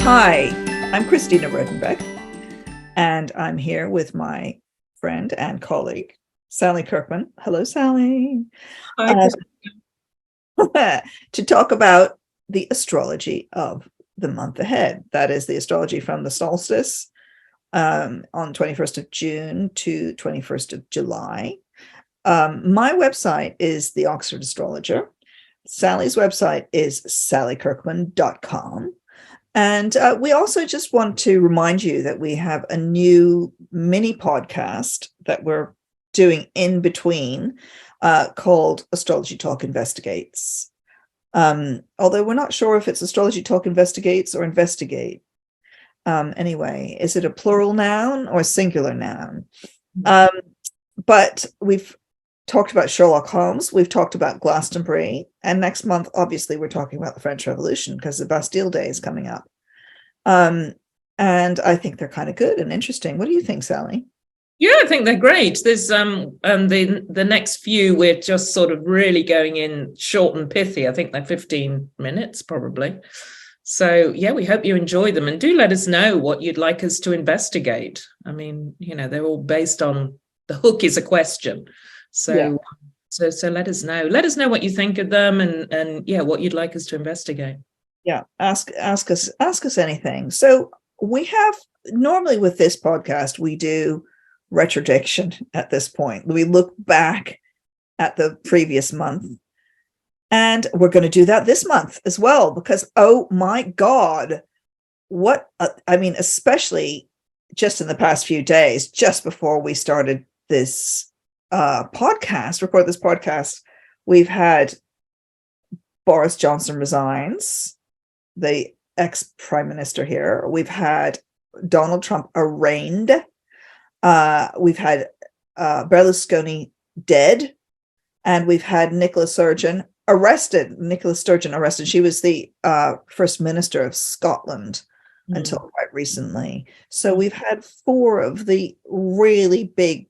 Hi, I'm Christina Rodenbeck, and I'm here with my friend and colleague, Sally Kirkman. Hello, Sally. Hi, To talk about the astrology of the month ahead. That is the astrology from the solstice on 21st of June to 21st of July. My website is the Oxford Astrologer. Sally's website is sallykirkman.com. And we also just want to remind you that we have a new mini podcast that we're doing in between called Astrology Talk Investigates. Although we're not sure if it's Astrology Talk Investigates or Investigate. Anyway, is it a plural noun or a singular noun? But we've talked about Sherlock Holmes, we've talked about Glastonbury, and next month, obviously, we're talking about the French Revolution because the Bastille Day is coming up. And I think they're kind of good and interesting. What do you think, Sally? Yeah, I think they're great. There's the next few, we're just sort of really going in short and pithy. I think they're 15 minutes probably. So yeah, we hope you enjoy them, and do let us know what you'd like us to investigate. I mean, they're all based on the hook is a question. So let us know. Let us know what you think of them, and yeah, what you'd like us to investigate. Yeah, ask us anything. So we have normally with this podcast, we do retrodiction at this point. We look back at the previous month, and we're going to do that this month as well, because oh my God, especially just in the past few days, just before we started this record this podcast, we've had Boris Johnson resigns, the ex-prime minister here. We've had Donald Trump arraigned. We've had Berlusconi dead, and we've had Nicola Sturgeon arrested. She was the first minister of Scotland until quite recently. So we've had four of the really big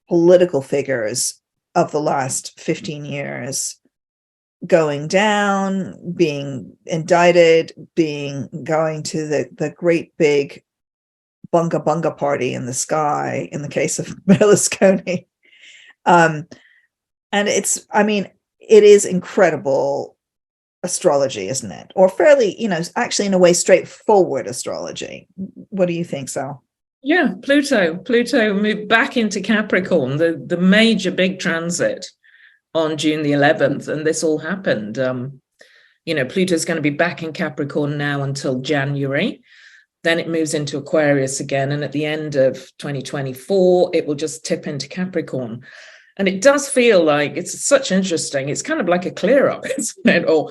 political figures of the last 15 years going down, being indicted, going to the great big bunga party in the sky in the case of Berlusconi. And it is incredible astrology, isn't it? Or fairly, actually in a way straightforward astrology. What do you think, Sal? Yeah, Pluto moved back into Capricorn, the major big transit on June the 11th, and this all happened. Pluto's going to be back in Capricorn now until January. Then it moves into Aquarius again, and at the end of 2024, it will just tip into Capricorn. And it does feel like it's such interesting. It's kind of like a clear up, isn't it? Or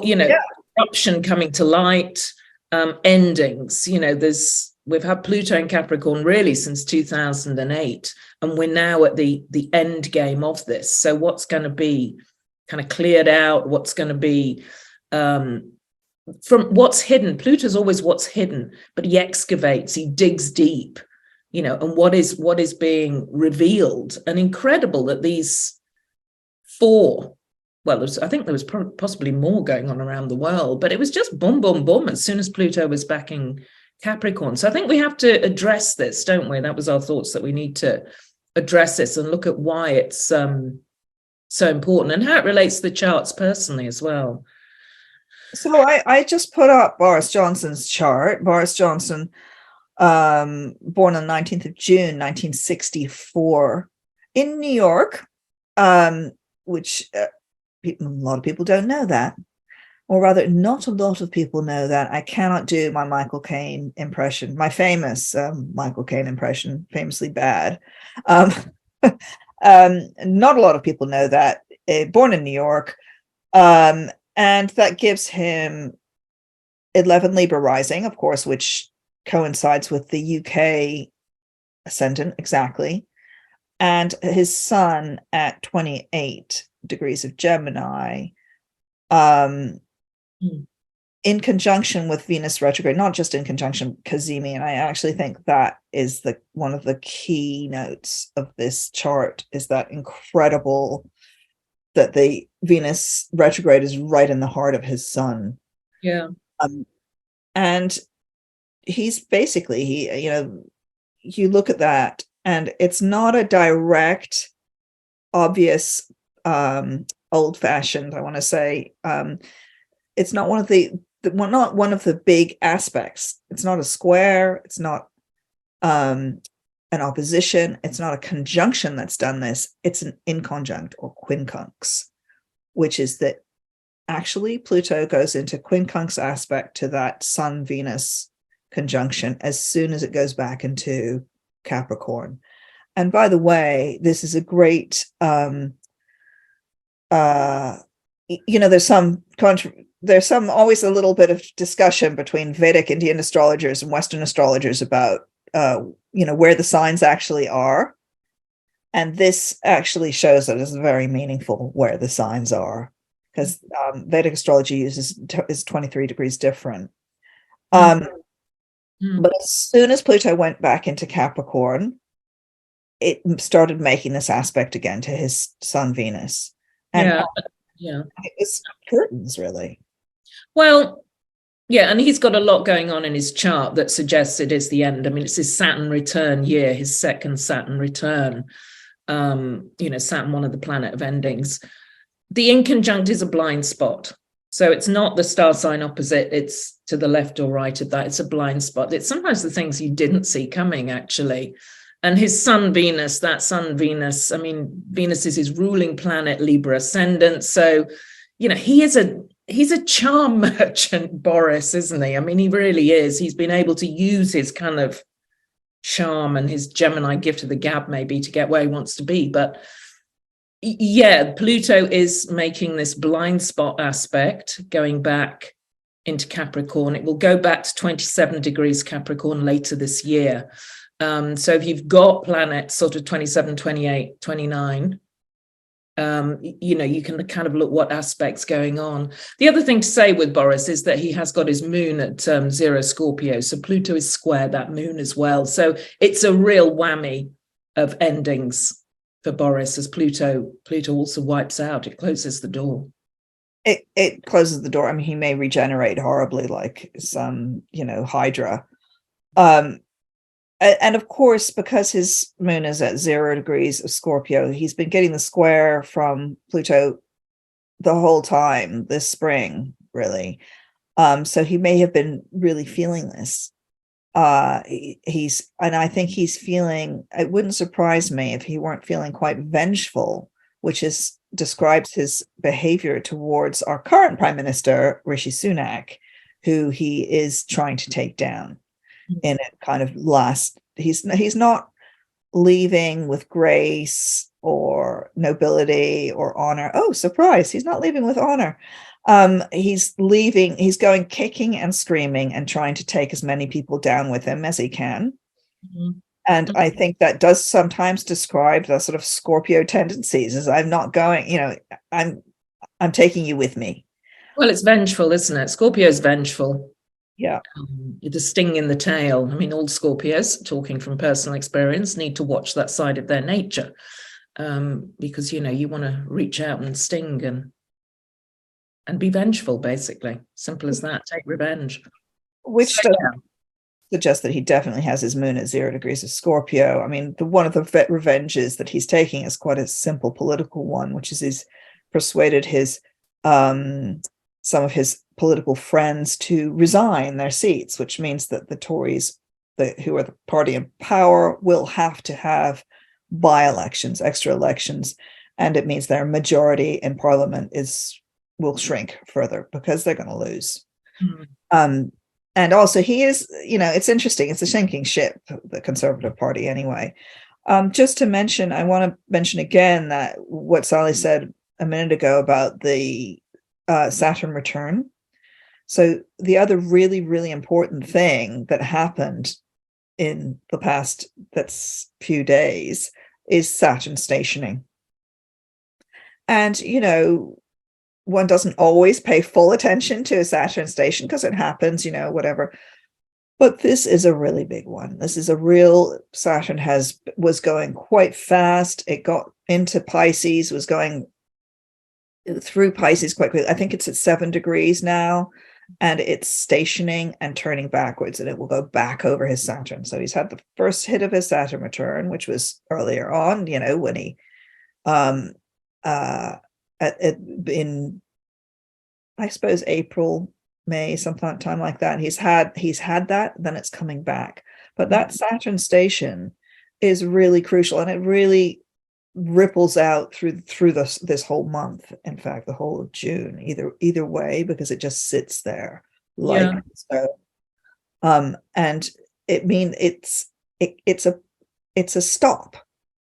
eruption coming to light, endings. We've had Pluto in Capricorn really since 2008, and we're now at the end game of this. So what's going to be kind of cleared out? What's going to be from what's hidden? Pluto's always what's hidden, but he excavates, he digs deep, and what is being revealed. And incredible that these four, I think there was possibly more going on around the world, but it was just boom, boom, boom as soon as Pluto was back in Capricorn. So I think we have to address this, don't we? That was our thoughts, that we need to address this and look at why it's so important and how it relates to the charts personally as well. So I just put up Boris Johnson's chart. Boris Johnson, born on 19th of June, 1964 in New York, which a lot of people don't know that. Or rather, not a lot of people know that. I cannot do my Michael Caine impression, my famous Michael Caine impression, famously bad. Not a lot of people know that. Born in New York, and that gives him 11 Libra rising, of course, which coincides with the UK ascendant exactly, and his sun at 28 degrees of Gemini. In conjunction with Venus retrograde, not just in conjunction, cazimi, and I actually think that is one of the key notes of this chart, is that incredible that the Venus retrograde is right in the heart of his sun. Yeah. And he's basically, you look at that and it's not a direct, obvious, old-fashioned, I want to say, it's not one of not one of the big aspects. It's not a square, it's not an opposition, it's not a conjunction that's done this. It's an inconjunct or quincunx, which is that actually Pluto goes into quincunx aspect to that Sun Venus conjunction as soon as it goes back into Capricorn. And by the way, this is a great there's some always a little bit of discussion between Vedic Indian astrologers and Western astrologers about where the signs actually are. And this actually shows that it's very meaningful where the signs are, because Vedic astrology is 23 degrees different. But as soon as Pluto went back into Capricorn, it started making this aspect again to his Sun Venus. And it was curtains, really. Well, yeah, and he's got a lot going on in his chart that suggests it is the end. I mean, it's his Saturn return year, his second Saturn return. Saturn, one of the planet of endings. The inconjunct is a blind spot. So it's not the star sign opposite, it's to the left or right of that. It's a blind spot. It's sometimes the things you didn't see coming, actually. And his Sun Venus, Venus is his ruling planet, Libra ascendant. So, he's a charm merchant, Boris, isn't he? I mean, he really is. He's been able to use his kind of charm and his Gemini gift of the gab maybe to get where he wants to be. But yeah, Pluto is making this blind spot aspect going back into Capricorn. It will go back to 27 degrees Capricorn later this year. So if you've got planets sort of 27, 28, 29, you can kind of look what aspects going on. The other thing to say with Boris is that he has got his moon at 0 Scorpio. So Pluto is square that moon as well. So it's a real whammy of endings for Boris, as Pluto also wipes out. It closes the door. It closes the door. I mean, he may regenerate horribly like some, Hydra. And of course, because his moon is at 0 degrees of Scorpio, he's been getting the square from Pluto the whole time this spring, really. So he may have been really feeling this. And I think he's feeling, it wouldn't surprise me if he weren't feeling quite vengeful, which describes his behavior towards our current Prime Minister, Rishi Sunak, who he is trying to take down in a kind of he's not leaving with grace or nobility or honor. Oh, surprise, he's not leaving with honor. He's going kicking and screaming and trying to take as many people down with him as he can. And I think that does sometimes describe the sort of Scorpio tendencies, as I'm not going, I'm taking you with me. Well, it's vengeful, isn't it? Scorpio's vengeful. Yeah. The sting in the tail. I mean, all Scorpios, talking from personal experience, need to watch that side of their nature, because, you want to reach out and sting and be vengeful, basically. Simple as that. Take revenge. Which suggests that he definitely has his moon at 0 degrees of Scorpio. I mean, one of the revenges that he's taking is quite a simple political one, which is he's persuaded his some of his political friends to resign their seats, which means that the Tories, who are the party in power, will have to have by-elections, extra elections, and it means their majority in Parliament will shrink further because they're going to lose. And also he is, it's interesting. It's a sinking ship, the Conservative Party anyway. Just to mention, I want to mention again that what Sally said a minute ago about the Saturn return. So the other really, really important thing that happened in the past few days is Saturn stationing. And, one doesn't always pay full attention to a Saturn station because it happens, whatever. But this is a really big one. This is a real, Saturn was going quite fast. It got into Pisces, was going through Pisces quite quickly. I think it's at 7 degrees now. and it's stationing and turning backwards, and it will go back over his Saturn. So he's had the first hit of his Saturn return, which was earlier on, when he in, I suppose, April, May, sometime like that. He's had that, then it's coming back. But that Saturn station is really crucial, and it really ripples out through this whole month. In fact, the whole of June, either way, because it just sits there like so. And it's a stop,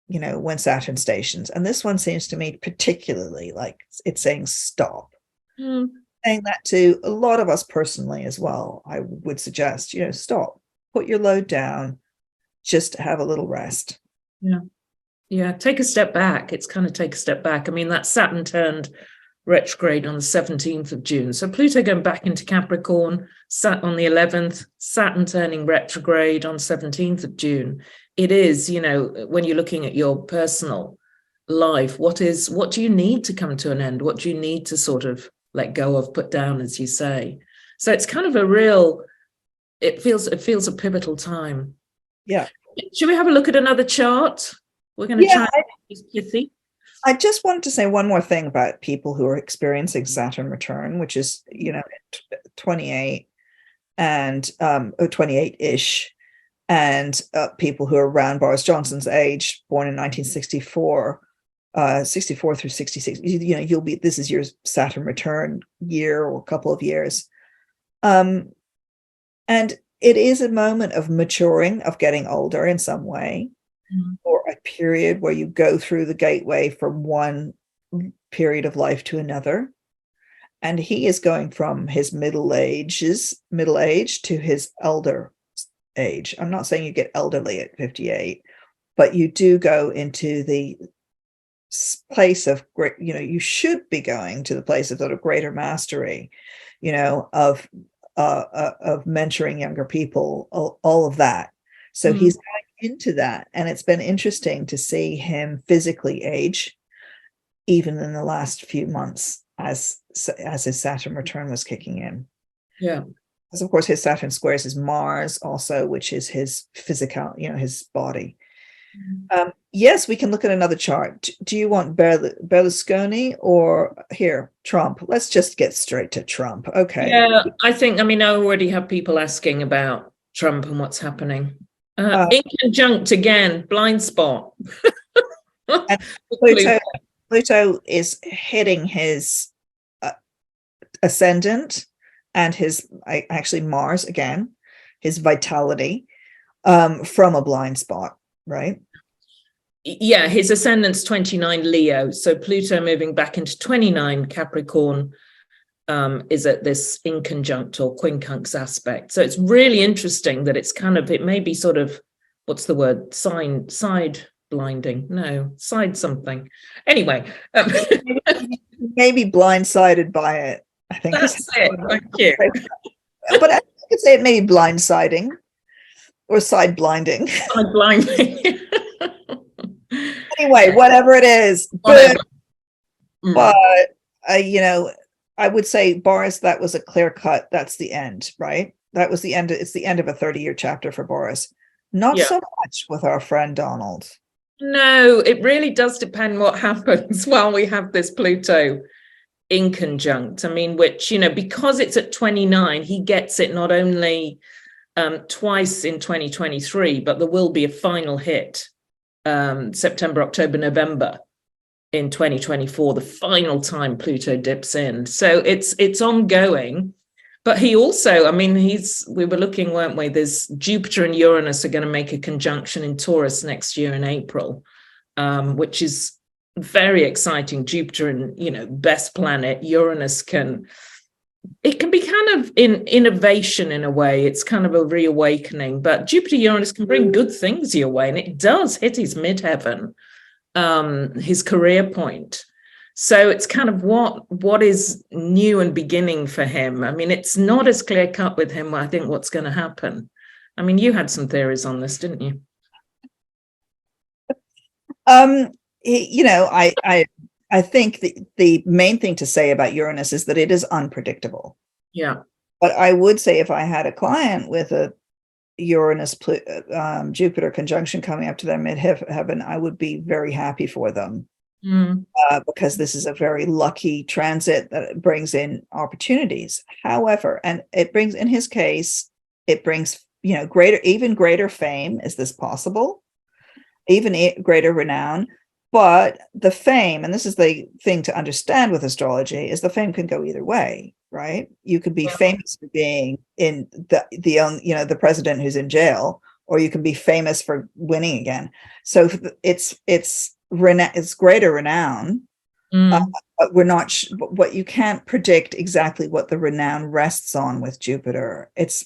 when Saturn stations, and this one seems to me particularly like it's saying stop. Saying that to a lot of us personally as well. I would suggest, stop, put your load down, just have a little rest. Yeah, take a step back. It's kind of take a step back. I mean, that Saturn turned retrograde on the 17th of June. So Pluto going back into Capricorn, sat on the 11th, Saturn turning retrograde on 17th of June. It is, when you're looking at your personal life, what do you need to come to an end? What do you need to sort of let go of, put down, as you say? So it's kind of it feels a pivotal time. Yeah. Should we have a look at another chart? We're going to try and make this pithy. I just wanted to say one more thing about people who are experiencing Saturn return, which is, 28 and 28-ish, and people who are around Boris Johnson's age, born in 1964, 64 through 66. This is your Saturn return year or a couple of years. And it is a moment of maturing, of getting older in some way, or a period where you go through the gateway from one period of life to another. And he is going from his middle age to his elder age. I'm not saying you get elderly at 58, but you do go into the place of great, you should be going to the place of sort of greater mastery, of mentoring younger people, all of that. So he's going into that, and it's been interesting to see him physically age, even in the last few months, as his Saturn return was kicking in. Yeah, because of course his Saturn squares is Mars also, which is his physical, his body. Yes, we can look at another chart. Do you want Berlusconi or Trump? Let's just get straight to Trump. Okay. Yeah, I already have people asking about Trump and what's happening. In conjunct again, blind spot. And Pluto is hitting his ascendant and his actually Mars again, his vitality, from a blind spot, right? Yeah, his ascendant's 29 Leo, so Pluto moving back into 29 Capricorn is at this inconjunct or quincunx aspect. So it's really interesting that it may be sort of, what's the word, side blinding, no, side something. Anyway. Maybe blindsided by it, I think. That's it, thank you. But I could say it may be blindsiding or side blinding. Side blinding. Anyway, whatever it is, good. But I would say, Boris, that was a clear cut. That's the end, right? That was the end. It's the end of a 30-year chapter for Boris. Not so much with our friend Donald. No, it really does depend what happens while we have this Pluto inconjunct. Which, because it's at 29, he gets it not only twice in 2023, but there will be a final hit September, October, November in 2024, the final time Pluto dips in. So it's ongoing. But he also, we were looking, weren't we? There's Jupiter and Uranus are going to make a conjunction in Taurus next year in April, which is very exciting. Jupiter and, best planet, Uranus it can be kind of in innovation in a way. It's kind of a reawakening, but Jupiter Uranus can bring good things your way, and it does hit his midheaven, his career point. So it's kind of what is new and beginning for him. It's not as clear cut with him, I think, what's going to happen. You had some theories on this, didn't you? I think the main thing to say about Uranus is that it is unpredictable. Yeah. But I would say if I had a client with a Uranus Jupiter conjunction coming up to their midheaven, I would be very happy for them. Because this is a very lucky transit that brings in opportunities. However, and it brings, in his case, it brings, even greater fame. Is this possible? Even greater renown. But the fame, and this is the thing to understand with astrology, is the fame can go either way, right? You could be famous for being in the president who's in jail, or you can be famous for winning again. So it's greater renown, but we're not. What you can't predict exactly what the renown rests on with Jupiter. It's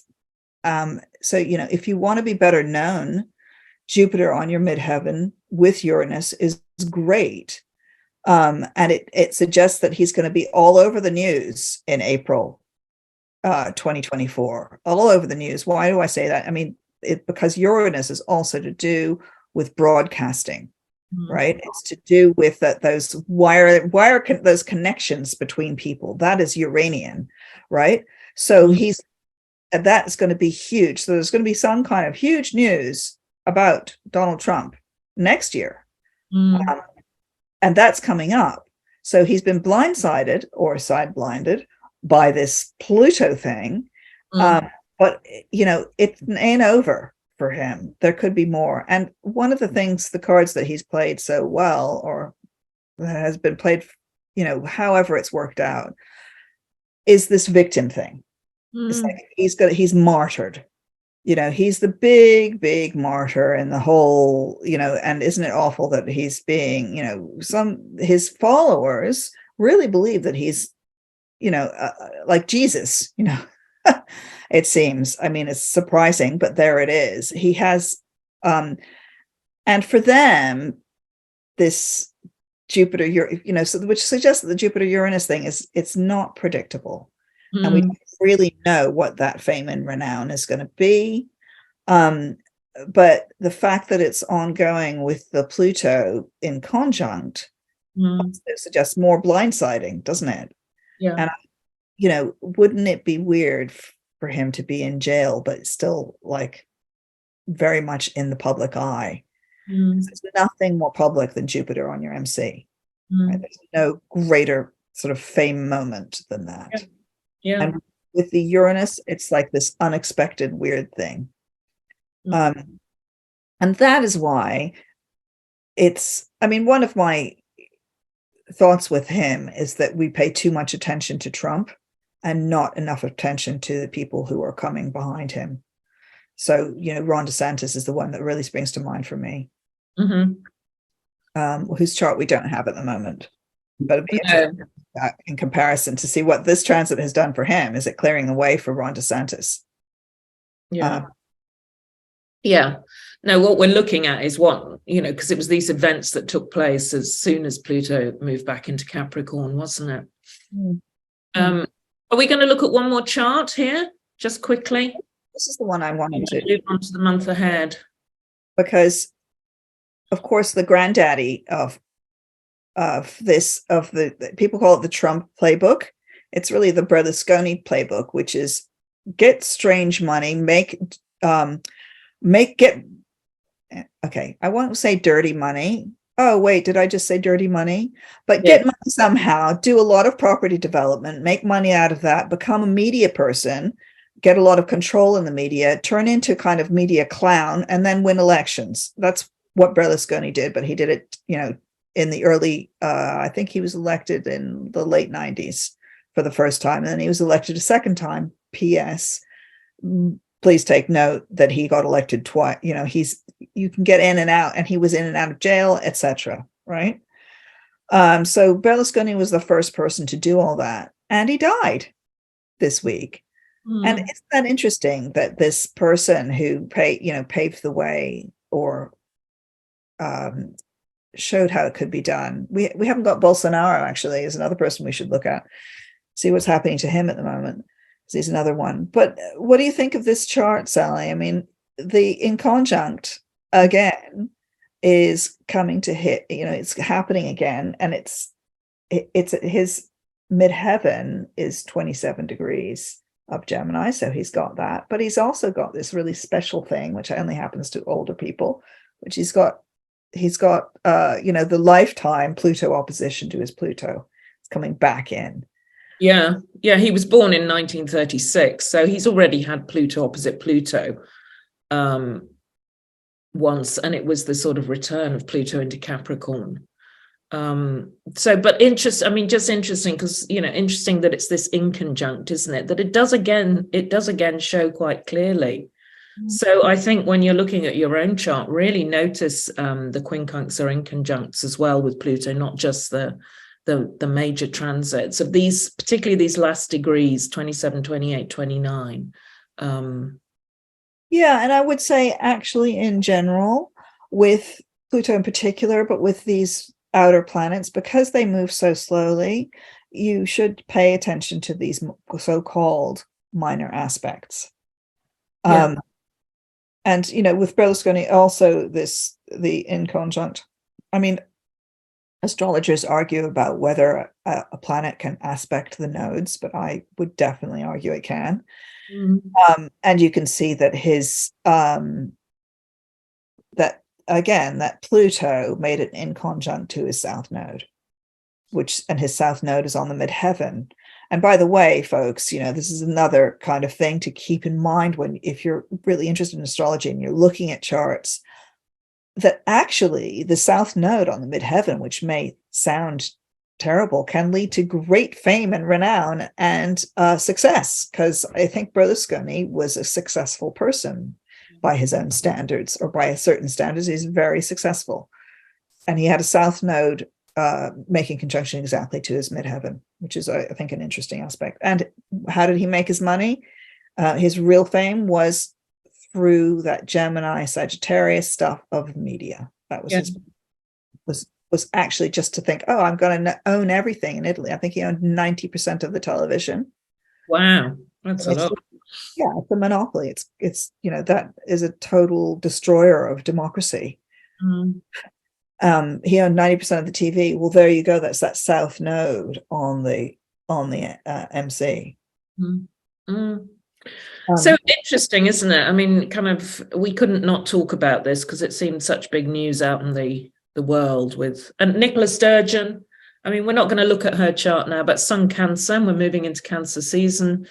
so if you want to be better known, Jupiter on your midheaven with Uranus is great, and it suggests that he's going to be all over the news in April 2024. All over the news. Why do I say that? I mean, because Uranus is also to do with broadcasting. Right, it's to do with those those connections between people. That is Uranian, right? So that's going to be huge. So there's going to be some kind of huge news about Donald Trump next year, and that's coming up. So he's been blindsided or side-blinded by this Pluto thing, but it ain't over for him. There could be more. And one of the things, the cards that he's played so well, or that has been played, however it's worked out, is this victim thing. It's like he's martyred. He's the big martyr in the whole, and isn't it awful that he's being, his followers really believe that he's, like Jesus, it seems. I mean, it's surprising, but there it is. He has, and for them, this Jupiter, which suggests that the Jupiter-Uranus thing it's not predictable, and we don't really know what that fame and renown is going to be. But the fact that it's ongoing with the Pluto in conjunct suggests more blindsiding, doesn't it? Yeah. And wouldn't it be weird for him to be in jail, but still like very much in the public eye? There's nothing more public than Jupiter on your MC. Right? There's no greater sort of fame moment than that. Yeah. And with the Uranus, it's like this unexpected weird thing. And that is why one of my thoughts with him is that we pay too much attention to Trump and not enough attention to the people who are coming behind him. So, Ron DeSantis is the one that really springs to mind for me, whose chart we don't have at the moment. But it'd be interesting in comparison to see what this transit has done for him. Is it clearing the way for Ron DeSantis? Yeah. No, what we're looking at is because it was these events that took place as soon as Pluto moved back into Capricorn, wasn't it? Are we going to look at one more chart here, just quickly? This is the one I wanted to move on to the month ahead, because, of course, the granddaddy of the people call it the Trump playbook. It's really the Berlusconi playbook, which is get strange money, I won't say dirty money. Oh, wait, did I just say dirty money? But get money somehow, do a lot of property development, make money out of that, become a media person, get a lot of control in the media, turn into kind of media clown, and then win elections. That's what Berlusconi did, but he did it, in the early, I think he was elected in the late 90s for the first time, and then he was elected a second time. P.S. Please take note that he got elected twice. You can get in and out, and he was in and out of jail, etc. Right? So Berlusconi was the first person to do all that, and he died this week. And isn't that interesting that this person who paved the way or showed how it could be done? We haven't got Bolsonaro, actually, is another person we should look at, see what's happening to him at the moment. He's another one. But what do you think of this chart, Sally? I mean, the in conjunct again is coming to hit, it's happening again, and it's his midheaven is 27 degrees of Gemini, so he's got that. But he's also got this really special thing, which only happens to older people, which he's got the lifetime Pluto opposition to his Pluto. It's coming back in. Yeah, he was born in 1936, so he's already had Pluto opposite Pluto once, and it was the sort of return of Pluto into Capricorn. But just interesting, because interesting that it's this inconjunct, isn't it? That it does again show quite clearly. So I think when you're looking at your own chart, really notice the quincunx or inconjuncts as well with Pluto, not just the major transits of these, particularly these last degrees, 27, 28, 29. Yeah, and I would say actually in general, with Pluto in particular, but with these outer planets, because they move so slowly, you should pay attention to these so-called minor aspects. Yeah. And with Berlusconi also the inconjunct. I mean, astrologers argue about whether a planet can aspect the nodes, but I would definitely argue it can. And you can see that his that Pluto made it inconjunct to his south node, and his south node is on the midheaven. And by the way, folks, this is another kind of thing to keep in mind if you're really interested in astrology and you're looking at charts, that actually the south node on the midheaven, which may sound terrible, can lead to great fame and renown and success, because I think Berlusconi was a successful person by his own standards, or by certain standards. He's very successful, and he had a south node making conjunction exactly to his midheaven, which is, I think, an interesting aspect. And how did he make his money? His real fame was through that Gemini Sagittarius stuff of media. That was was actually just to think, oh, I'm going to own everything in Italy. I think he owned 90% of the television. Wow, that's a lot. Yeah, it's a monopoly. It's that is a total destroyer of democracy. He owned 90% of the TV. Well, there you go. That's that south node on the MC. So interesting, isn't it? I mean, kind of, we couldn't not talk about this because it seemed such big news out in the world and Nicola Sturgeon. I mean, we're not going to look at her chart now, but Sun Cancer, and we're moving into Cancer season.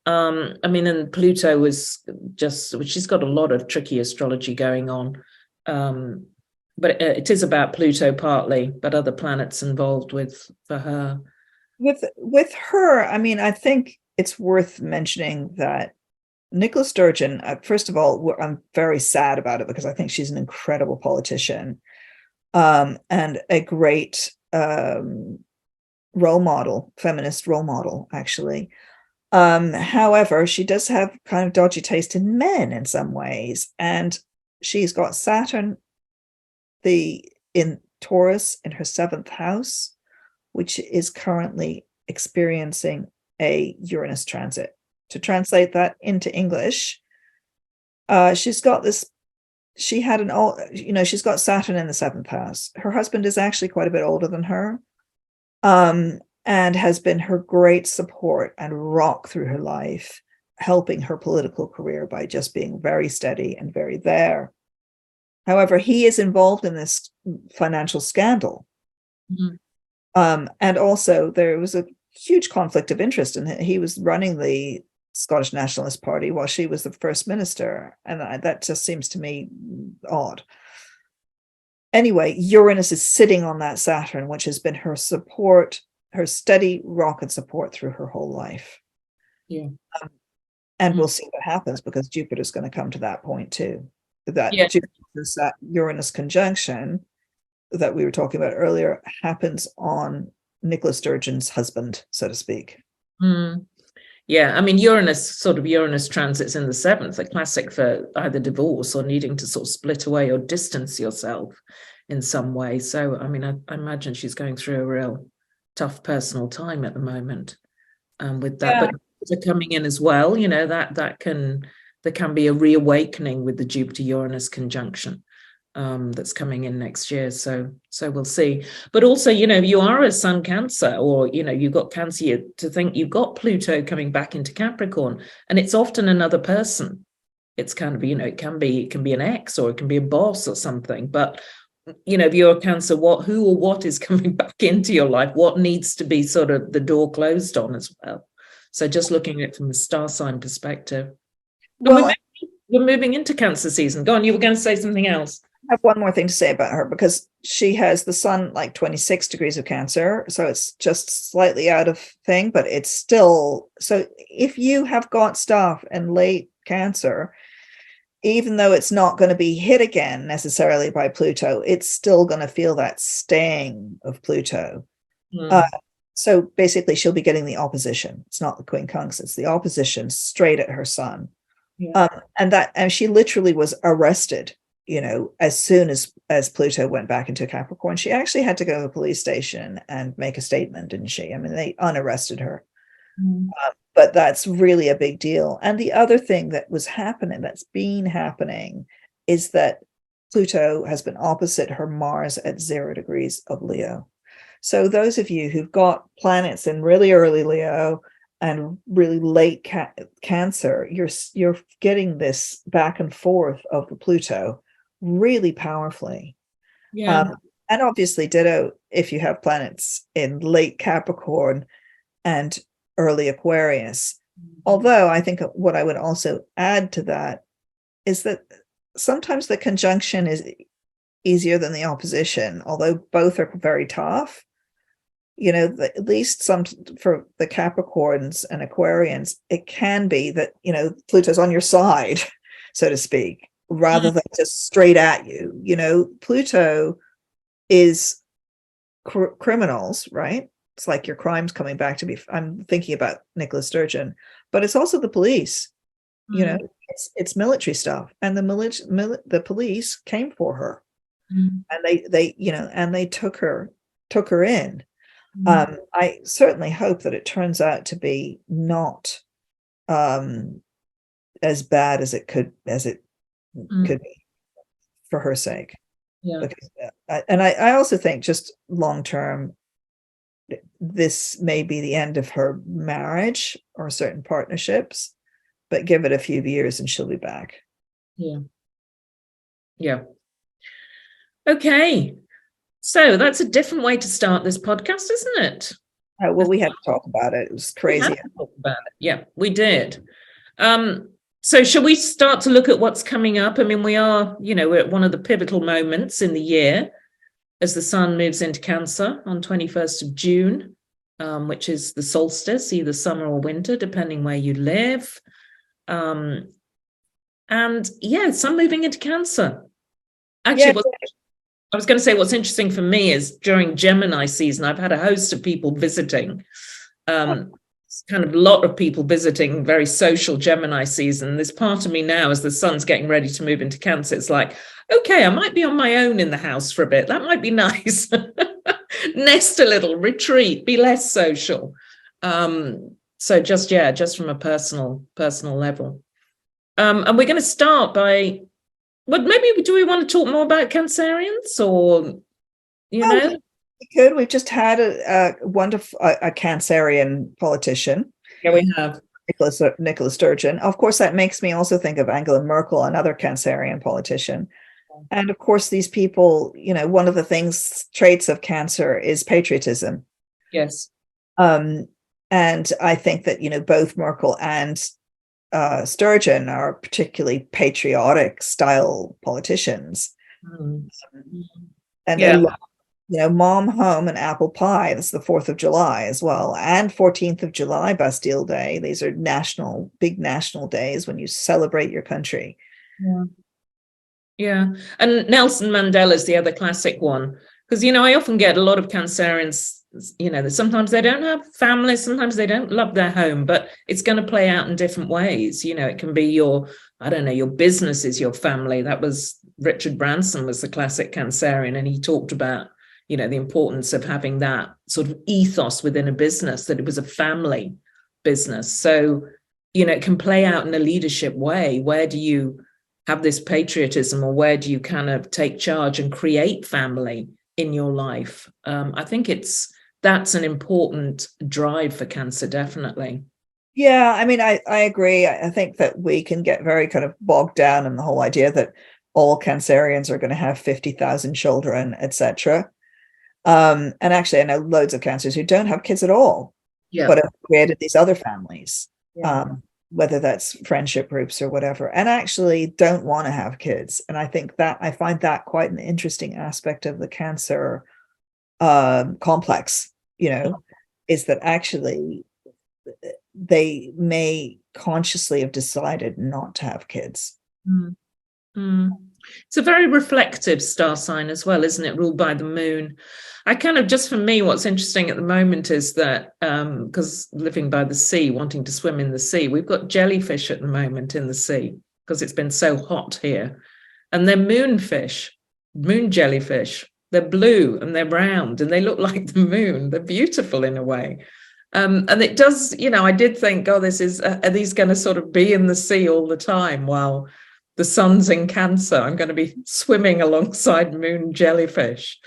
And Pluto was she's got a lot of tricky astrology going on. But it is about Pluto partly, but other planets involved for her. With her, I mean, I think it's worth mentioning that Nicola Sturgeon, first of all, I'm very sad about it because I think she's an incredible politician, and a great role model, feminist role model, actually. However, she does have kind of dodgy taste in men in some ways, and she's got Saturn in Taurus in her 7th house, which is currently experiencing a Uranus transit. To translate that into English, she's got Saturn in the 7th house. Her husband is actually quite a bit older than her, and has been her great support and rock through her life, helping her political career by just being very steady and very there. However, he is involved in this financial scandal. And also there was a huge conflict of interest, and he was running the Scottish Nationalist Party while she was the first minister. And that just seems to me odd. Anyway, Uranus is sitting on that Saturn, which has been her support, her steady rocket support through her whole life. Yeah. And we'll see what happens, because Jupiter's going to come to that point too. That Uranus conjunction that we were talking about earlier happens on Nicola Sturgeon's husband, so to speak. Yeah, I mean, Uranus transits in the 7th, a classic for either divorce or needing to sort of split away or distance yourself in some way. So, I mean, I imagine she's going through a real tough personal time at the moment with that. Yeah. But Jupiter coming in as well, there can be a reawakening with the Jupiter-Uranus conjunction. that's coming in next year. So we'll see. But also, you are a sun Cancer, or, you've got Cancer, to think you've got Pluto coming back into Capricorn, and it's often another person. It's kind of, it can be an ex, or it can be a boss or something. But, if you're a Cancer, who or what is coming back into your life? What needs to be sort of the door closed on as well? So just looking at it from the star sign perspective. Well, we're moving into Cancer season. Go on, you were going to say something else. I have one more thing to say about her, because she has the sun like 26 degrees of Cancer. So it's just slightly out of thing, but it's still. So if you have got stuff in late Cancer, even though it's not going to be hit again necessarily by Pluto, it's still going to feel that sting of Pluto. So basically she'll be getting the opposition. It's not the quincunx, it's the opposition straight at her sun. Yeah. And she literally was arrested, as soon as Pluto went back into Capricorn. She actually had to go to the police station and make a statement, didn't she? I mean, they unarrested her. But that's really a big deal. And the other thing that's been happening, is that Pluto has been opposite her Mars at 0 degrees of Leo. So those of you who've got planets in really early Leo and really late Cancer, you're getting this back and forth of the Pluto really powerfully. Yeah. And obviously ditto if you have planets in late Capricorn and early Aquarius. Although I think what I would also add to that is that sometimes the conjunction is easier than the opposition, although both are very tough. At least for the Capricorns and Aquarians, it can be that, Pluto's on your side, so to speak, rather than just straight at you. Pluto is criminals, right? It's like your crime's coming back to me. I'm thinking about Nicola Sturgeon, but it's also the police. It's military stuff, and the police came for her, and they took her in. I certainly hope that it turns out to be not as bad as it could be, for her sake. Yeah. Because, I also think, just long term, this may be the end of her marriage or certain partnerships, but give it a few years and she'll be back. Yeah. Okay. So that's a different way to start this podcast, isn't it? Well, we had to talk about it. It was crazy. Yeah, we did. So shall we start to look at what's coming up? I mean, we're at one of the pivotal moments in the year, as the sun moves into Cancer on 21st of June, which is the solstice, either summer or winter, depending where you live. Sun moving into Cancer. Actually, I was going to say, what's interesting for me is during Gemini season, I've had a host of people visiting, kind of a lot of people visiting, very social Gemini season. There's part of me now, as the sun's getting ready to move into Cancer, it's like, okay, I might be on my own in the house for a bit. That might be nice. Nest a little, retreat, be less social. So just from a personal level. And we're going to start by, maybe do we want to talk more about Cancerians, or, we could. We've just had a wonderful Cancerian politician. Yeah, we have. Nicola Sturgeon. Of course, that makes me also think of Angela Merkel, another Cancerian politician. And of course, these people, one of the traits of Cancer is patriotism. Yes. And I think that, both Merkel and Sturgeon are particularly patriotic style politicians. And they love, Mom Home and Apple Pie. That's the 4th of July as well. And 14th of July, Bastille Day. These are big national days when you celebrate your country. Yeah. And Nelson Mandela is the other classic one. Because, I often get a lot of Cancerians, sometimes they don't have families, sometimes they don't love their home, but it's going to play out in different ways. It can be your business is your family. That was Richard Branson was the classic Cancerian, and he talked about, the importance of having that sort of ethos within a business, that it was a family business. So, it can play out in a leadership way. Where do you have this patriotism, or where do you kind of take charge and create family in your life? I think that's an important drive for Cancer, definitely. Yeah, I mean, I agree. I think that we can get very kind of bogged down in the whole idea that all Cancerians are going to have 50,000 children, etc. And actually, I know loads of Cancers who don't have kids at all, but have created these other families, whether that's friendship groups or whatever, and actually don't want to have kids. And I think that I find that quite an interesting aspect of the Cancer complex, is that actually they may consciously have decided not to have kids. It's a very reflective star sign as well, isn't it? Ruled by the moon. I kind of, just for me, what's interesting at the moment is that because living by the sea, wanting to swim in the sea, we've got jellyfish at the moment in the sea because it's been so hot here. And they're moonfish, moon jellyfish. They're blue and they're round and they look like the moon. They're beautiful in a way. And it does, I did think, are these going to sort of be in the sea all the time while the sun's in Cancer? I'm going to be swimming alongside moon jellyfish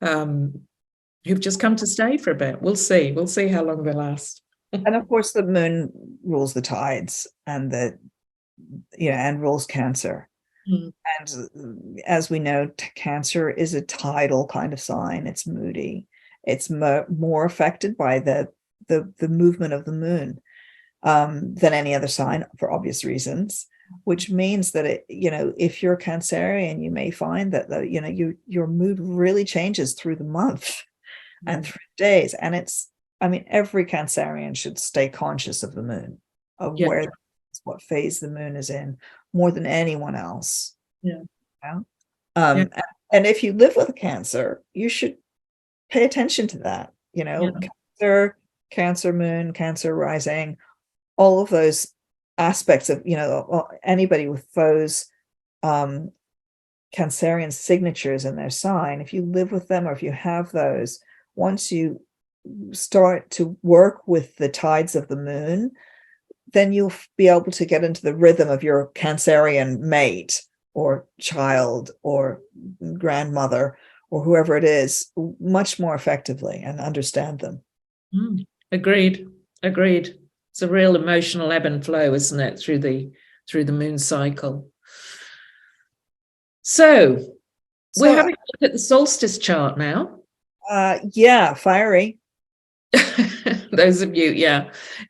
who've just come to stay for a bit. We'll see how long they last. And of course, the moon rules the tides and and rules Cancer. And as we know, Cancer is a tidal kind of sign. It's moody. It's more affected by the movement of the moon than any other sign, for obvious reasons, which means that if you're Cancerian, you may find that your mood really changes through the month and through days. And every Cancerian should stay conscious of the moon, of what phase the moon is in, more than anyone else. And if you live with a Cancer, you should pay attention to that. Cancer moon, Cancer rising, all of those aspects of anybody with those Cancerian signatures in their sign. If you live with them, or if you have those, once you start to work with the tides of the moon, then you'll be able to get into the rhythm of your Cancerian mate or child or grandmother or whoever it is much more effectively and understand them. Agreed. It's a real emotional ebb and flow, isn't it, through the moon cycle. So we're having a look at the solstice chart now. Fiery. Those of you,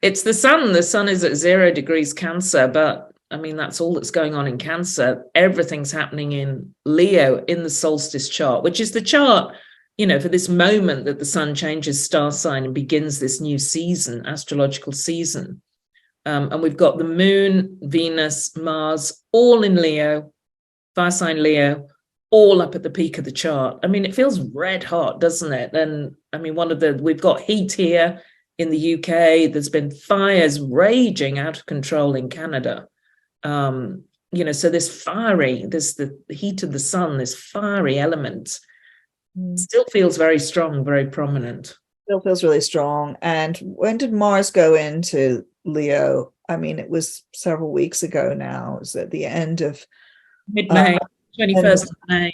it's the sun. The sun is at 0 degrees Cancer, but that's all that's going on in Cancer. Everything's happening in Leo in the solstice chart, which is the chart, for this moment that the sun changes star sign and begins this new season, astrological season. And we've got the moon, Venus, Mars, all in Leo, fire sign Leo, all up at the peak of the chart. It feels red hot, doesn't it? And we've got heat here in the UK. There's been fires raging out of control in Canada. So the heat of the sun, this fiery element, still feels very strong, very prominent. Still feels really strong. And when did Mars go into Leo? It was several weeks ago now. It was at the end of mid-May, 21st of May.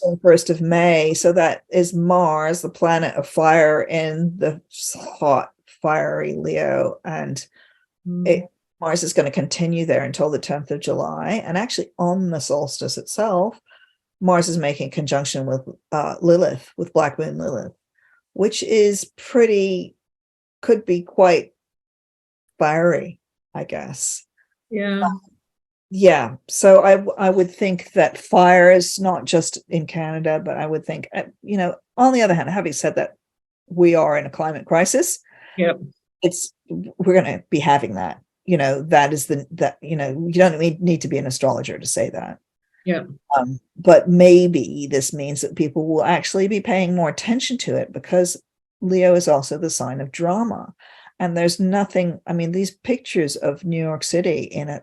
21st of May. So that is Mars, the planet of fire, in the hot, fiery Leo. And Mars is going to continue there until the 10th of July. And actually on the solstice itself, Mars is making conjunction with Lilith, with Black Moon Lilith, which is could be quite fiery, I guess. So I would think that fire is not just in Canada, but I would think, on the other hand, having said that, we are in a climate crisis. Yep. We're going to be having that. That is you don't need to be an astrologer to say that. Yeah. But maybe this means that people will actually be paying more attention to it, because Leo is also the sign of drama. And there's nothing, these pictures of New York City in an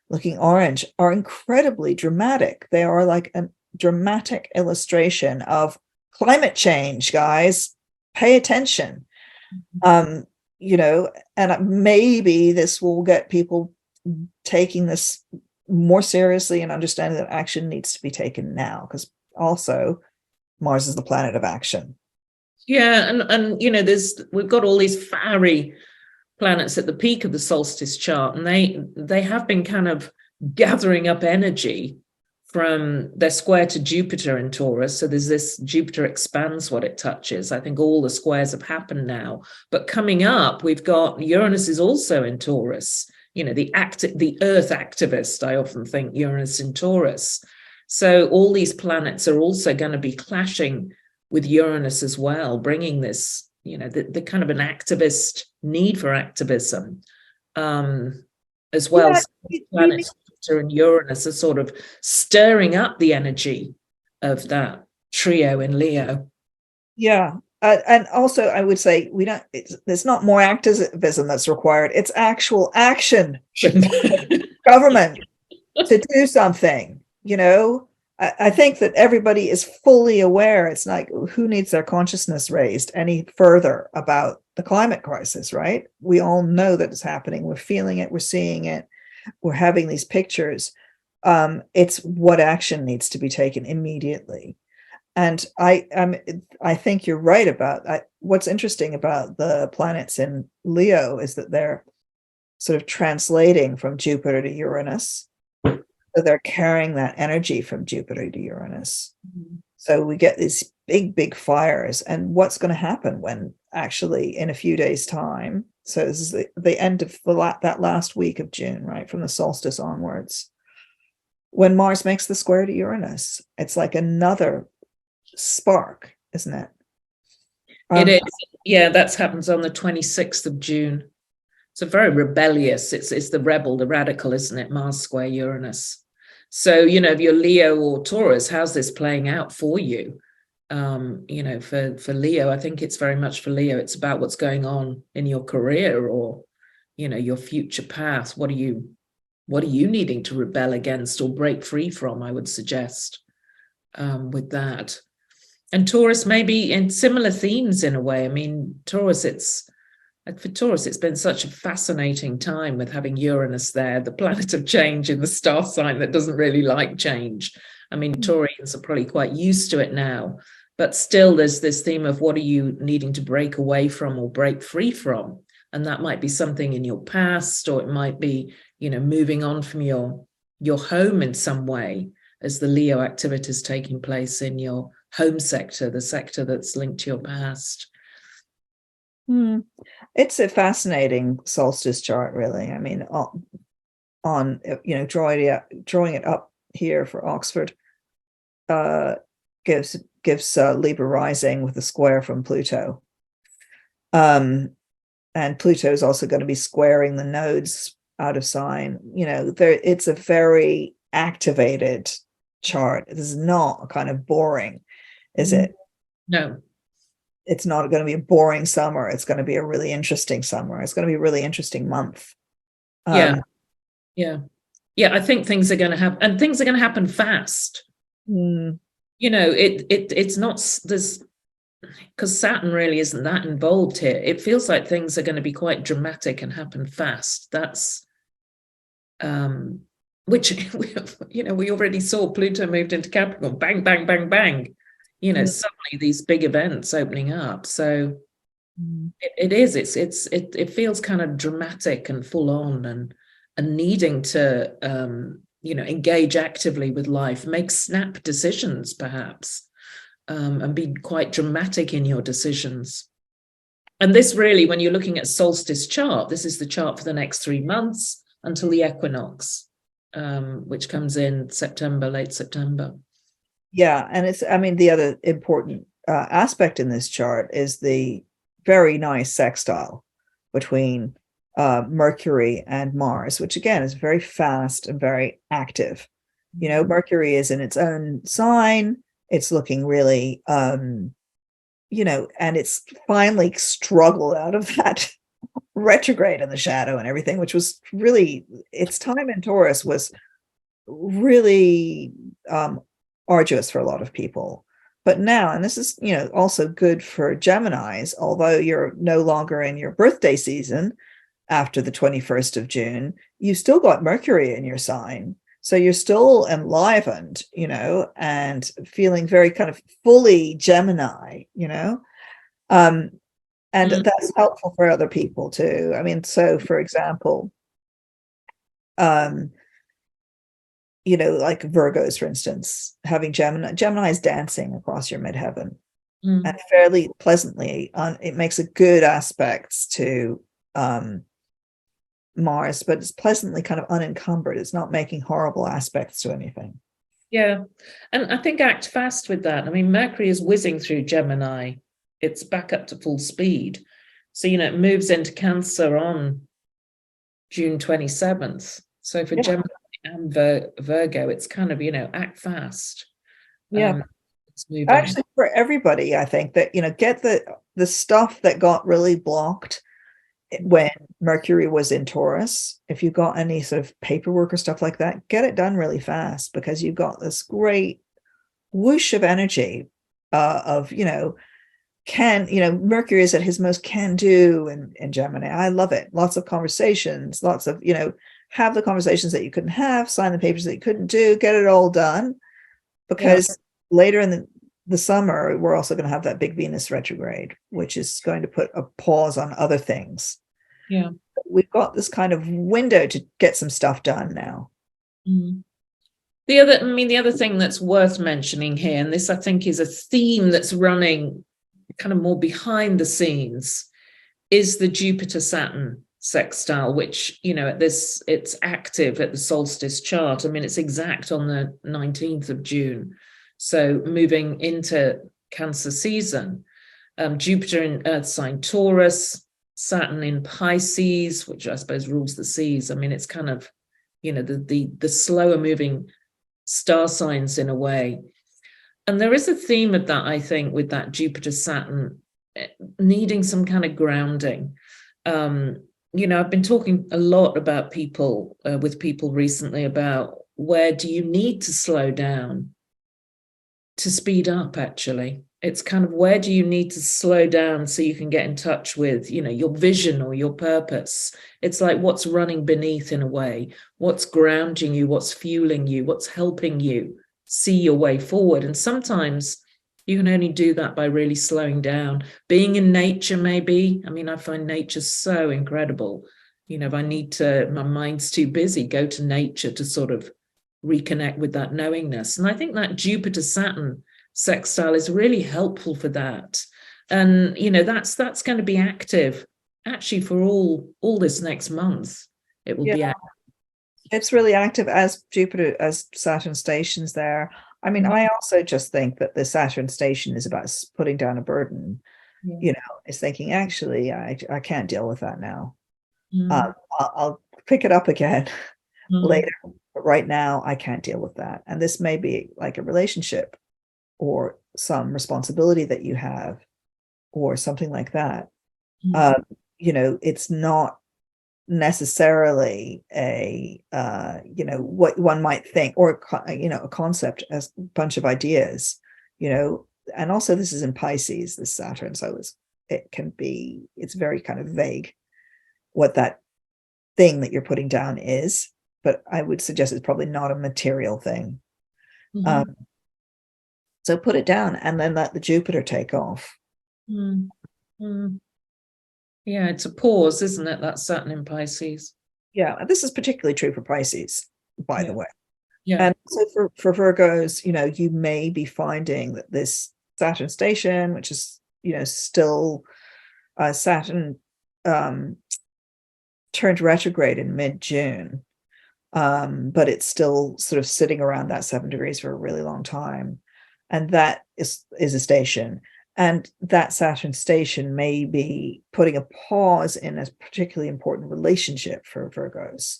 looking orange, are incredibly dramatic. They are like a dramatic illustration of climate change, guys. Pay attention. And maybe this will get people taking this more seriously and understanding that action needs to be taken now, because also Mars is the planet of action. Yeah, and we've got all these fiery planets at the peak of the solstice chart, and they have been kind of gathering up energy from their square to Jupiter in Taurus. So there's this Jupiter expands what it touches. I think all the squares have happened now. But coming up, we've got Uranus is also in Taurus. The Earth activist, I often think Uranus in Taurus. So all these planets are also going to be clashing with Uranus as well, bringing this, the kind of an activist need for activism, as well. Yeah, planets and Uranus are sort of stirring up the energy of that trio in Leo. Yeah. And also, I would say there's not more activism that's required. It's actual action. Government to do something, I think that everybody is fully aware. It's like, who needs their consciousness raised any further about the climate crisis, right? We all know that it's happening. We're feeling it. We're seeing it. We're having these pictures. It's what action needs to be taken immediately. And I think you're right about what's interesting about the planets in Leo is that they're sort of translating from Jupiter to Uranus. So they're carrying that energy from Jupiter to Uranus. Mm-hmm. So we get these big, big fires. And what's going to happen when actually in a few days' time? So this is the end of that last week of June, right? From the solstice onwards. When Mars makes the square to Uranus, it's like another spark, isn't it? It is. Yeah, that happens on the 26th of June. So very rebellious. It's the rebel, the radical, isn't it? Mars square Uranus. So, if you're Leo or Taurus, how's this playing out for you? For Leo, I think it's very much for Leo. It's about what's going on in your career or, your future path. What are you needing to rebel against or break free from, I would suggest, with that. And Taurus maybe in similar themes in a way. I mean, Taurus, for Taurus, it's been such a fascinating time with having Uranus there, the planet of change in the star sign that doesn't really like change. I mean, Taurians are probably quite used to it now, but still there's this theme of what are you needing to break away from or break free from? And that might be something in your past, or it might be, moving on from your home in some way as the Leo activity is taking place in your home sector, the sector that's linked to your past. It's a fascinating solstice chart, really. I mean, on drawing it up here for Oxford gives Libra rising with a square from Pluto, and Pluto is also going to be squaring the nodes out of sign. It's a very activated chart. It is not kind of boring, is it? No. It's not going to be a boring summer. It's going to be a really interesting summer. It's going to be a really interesting month. Yeah. I think things are going to happen, and things are going to happen fast. It's not this because Saturn really isn't that involved here. It feels like things are going to be quite dramatic and happen fast. That's which we already saw. Pluto moved into Capricorn. Bang, bang, bang, bang. Suddenly these big events opening up. So it feels kind of dramatic and full on and needing to, engage actively with life, make snap decisions perhaps, and be quite dramatic in your decisions. And this really, when you're looking at solstice chart, this is the chart for the next 3 months until the equinox, which comes in late September. Yeah, and the other important aspect in this chart is the very nice sextile between Mercury and Mars, which again is very fast and very active. Mercury is in its own sign. It's looking really, and it's finally struggled out of that retrograde in the shadow and everything, which was really, its time in Taurus was really arduous for a lot of people. But now, and this is also good for Geminis, although you're no longer in your birthday season after the 21st of June, you still got Mercury in your sign. So you're still enlivened, and feeling very kind of fully Gemini, and that's helpful for other people too. I mean, so for example, like Virgos, for instance, having Gemini is dancing across your midheaven, and fairly pleasantly it makes a good aspects to Mars, but it's pleasantly kind of unencumbered. It's not making horrible aspects to anything. Yeah. And I think act fast with that. I mean, Mercury is whizzing through Gemini. It's back up to full speed. So, it moves into Cancer on June 27th. So for Gemini and Virgo, it's kind of, act fast. Yeah. It's moving. Actually, for everybody, I think that, get the stuff that got really blocked when Mercury was in Taurus. If you've got any sort of paperwork or stuff like that, get it done really fast, because you've got this great whoosh of energy of, Mercury is at his most can do in Gemini. I love it. Lots of conversations, lots of, have the conversations that you couldn't have, sign the papers that you couldn't do, get it all done, because later in the summer, we're also going to have that big Venus retrograde, which is going to put a pause on other things. Yeah. We've got this kind of window to get some stuff done now. The other thing that's worth mentioning here, and this I think is a theme that's running kind of more behind the scenes, is the Jupiter-Saturn sextile, which, it's active at the solstice chart. I mean, it's exact on the 19th of June. So moving into Cancer season, Jupiter in Earth sign Taurus, Saturn in Pisces, which I suppose rules the seas. I mean, it's kind of, the slower moving star signs in a way. And there is a theme of that, I think, with that Jupiter Saturn needing some kind of grounding. I've been talking a lot about with people recently about where do you need to slow down to speed up, actually. It's kind of where do you need to slow down so you can get in touch with, your vision or your purpose. It's like what's running beneath in a way, what's grounding you, what's fueling you, what's helping you see your way forward. And sometimes you can only do that by really slowing down, being in nature, maybe. I mean, I find nature so incredible. If I need to, my mind's too busy, go to nature to sort of reconnect with that knowingness. And I think that Jupiter Saturn sextile is really helpful for that. And that's going to be active actually for all this next month. It will be active. It's really active as Saturn stations there. I mean, I also just think that the Saturn station is about putting down a burden. It's thinking, actually, I can't deal with that now. I'll pick it up again later, but right now I can't deal with that. And this may be like a relationship or some responsibility that you have or something like that. It's not necessarily a what one might think, or a concept, as a bunch of ideas, and also this is in Pisces, this Saturn, so it's very kind of vague what that thing that you're putting down is, but I would suggest it's probably not a material thing. So put it down and then let the Jupiter take off. Yeah, it's a pause, isn't it? That Saturn in Pisces. Yeah, and this is particularly true for Pisces, by the way. Yeah. And so for Virgos, you may be finding that this Saturn station, which is, still Saturn turned retrograde in mid-June, but it's still sort of sitting around that 7 degrees for a really long time. And that is a station. And that Saturn station may be putting a pause in a particularly important relationship for Virgos.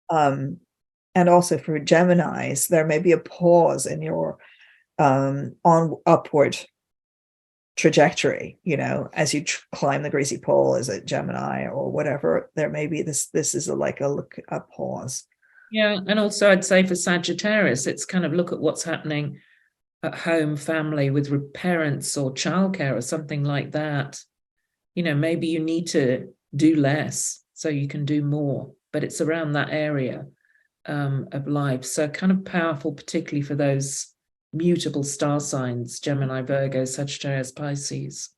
And also for Geminis, there may be a pause in your on upward trajectory, as you climb the greasy pole as a Gemini or whatever. There may be this is a pause. Yeah, and also I'd say for Sagittarius, it's kind of look at what's happening at home, family, with parents or childcare or something like that. Maybe you need to do less so you can do more, but it's around that area. of life. So kind of powerful, particularly for those mutable star signs, Gemini, Virgo, Sagittarius, Pisces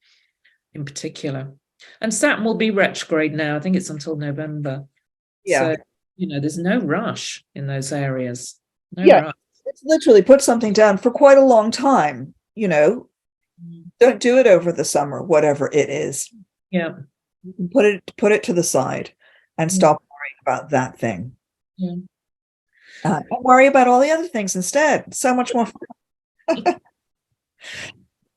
in particular. And Saturn will be retrograde now. I think it's until November. Yeah. So, there's no rush in those areas. No Yeah. rush. It's literally put something down for quite a long time, Don't do it over the summer, whatever it is. Yeah. Put it to the side and stop worrying about that thing. Yeah. And worry about all the other things instead. So much more fun.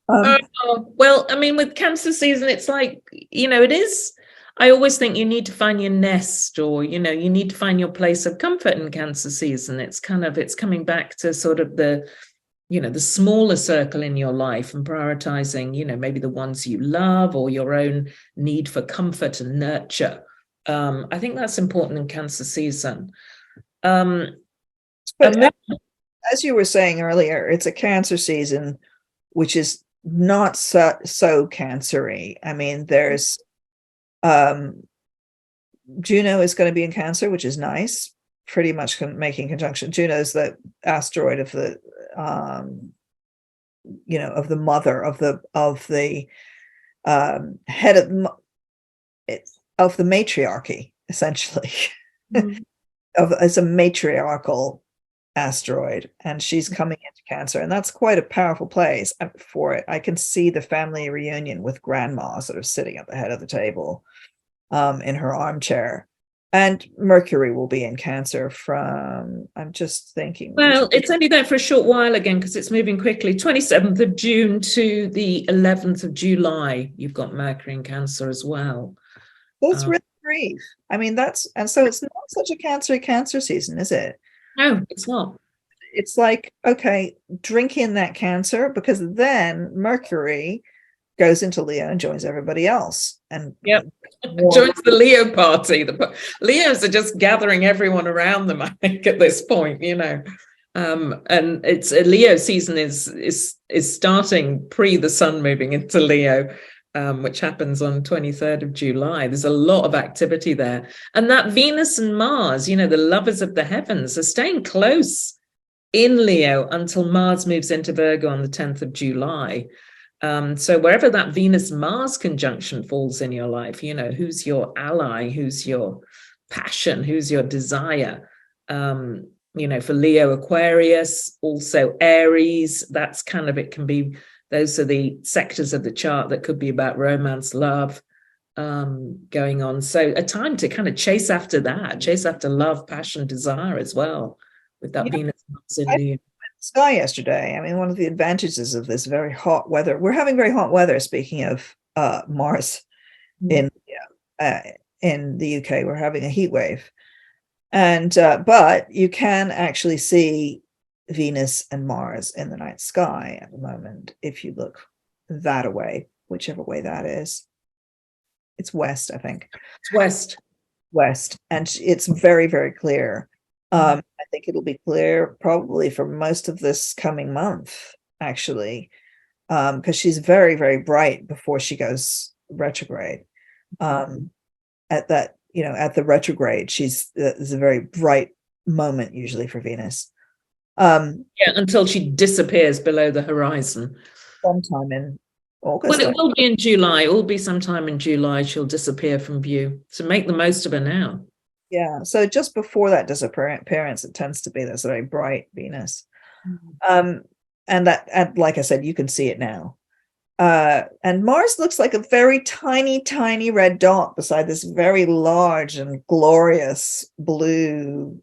Well, I mean, with Cancer season, it's like, it is. I always think you need to find your nest, or, you need to find your place of comfort in Cancer season. It's coming back to sort of the smaller circle in your life and prioritizing, maybe the ones you love or your own need for comfort and nurture. I think that's important in Cancer season. But as you were saying earlier, it's a Cancer season, which is not so Cancery. I mean, there's Juno is going to be in Cancer, which is nice. Pretty much making conjunction. Juno is the asteroid of the of the mother of the head of the matriarchy, essentially. It's a matriarchal asteroid, and she's coming into Cancer, and that's quite a powerful place for it. I can see the family reunion with grandma sort of sitting at the head of the table in her armchair. And Mercury will be in Cancer I'm just thinking. Well, it's only there for a short while again, because it's moving quickly. 27th of June to the 11th of July, you've got Mercury in Cancer as well. That's really brief. I mean, so it's not such a Cancer season, is it? No, it's not. It's like, okay, drink in that Cancer, because then Mercury goes into Leo and joins everybody else. And joins the Leo party. The Leos are just gathering everyone around them, I think, at this point, and it's a Leo season is starting pre the sun moving into Leo, which happens on 23rd of July. There's a lot of activity there. And that Venus and Mars, the lovers of the heavens, are staying close in Leo until Mars moves into Virgo on the 10th of July. So wherever that Venus-Mars conjunction falls in your life, who's your ally, who's your passion, who's your desire, for Leo, Aquarius, also Aries, that's kind of, it can be, those are the sectors of the chart that could be about romance, love, going on. So a time to kind of chase after love, passion, desire as well, with that Venus-Mars in Leo. Sky yesterday. I mean, one of the advantages of this very hot weather, we're having very hot weather, speaking of Mars in the UK, we're having a heat wave, and but you can actually see Venus and Mars in the night sky at the moment if you look that away, whichever way that is. It's west, I think. It's west, and it's very, very clear. I think it'll be clear probably for most of this coming month, actually, because she's very, very bright before she goes retrograde. At the retrograde, there's a very bright moment usually for Venus. Until she disappears below the horizon. Sometime in August. Well, it will be in July. It will be sometime in July. She'll disappear from view. So make the most of her now. Yeah, so just before that disappearance, it tends to be this very bright Venus. And like I said, you can see it now. And Mars looks like a very tiny, tiny red dot beside this very large and glorious blue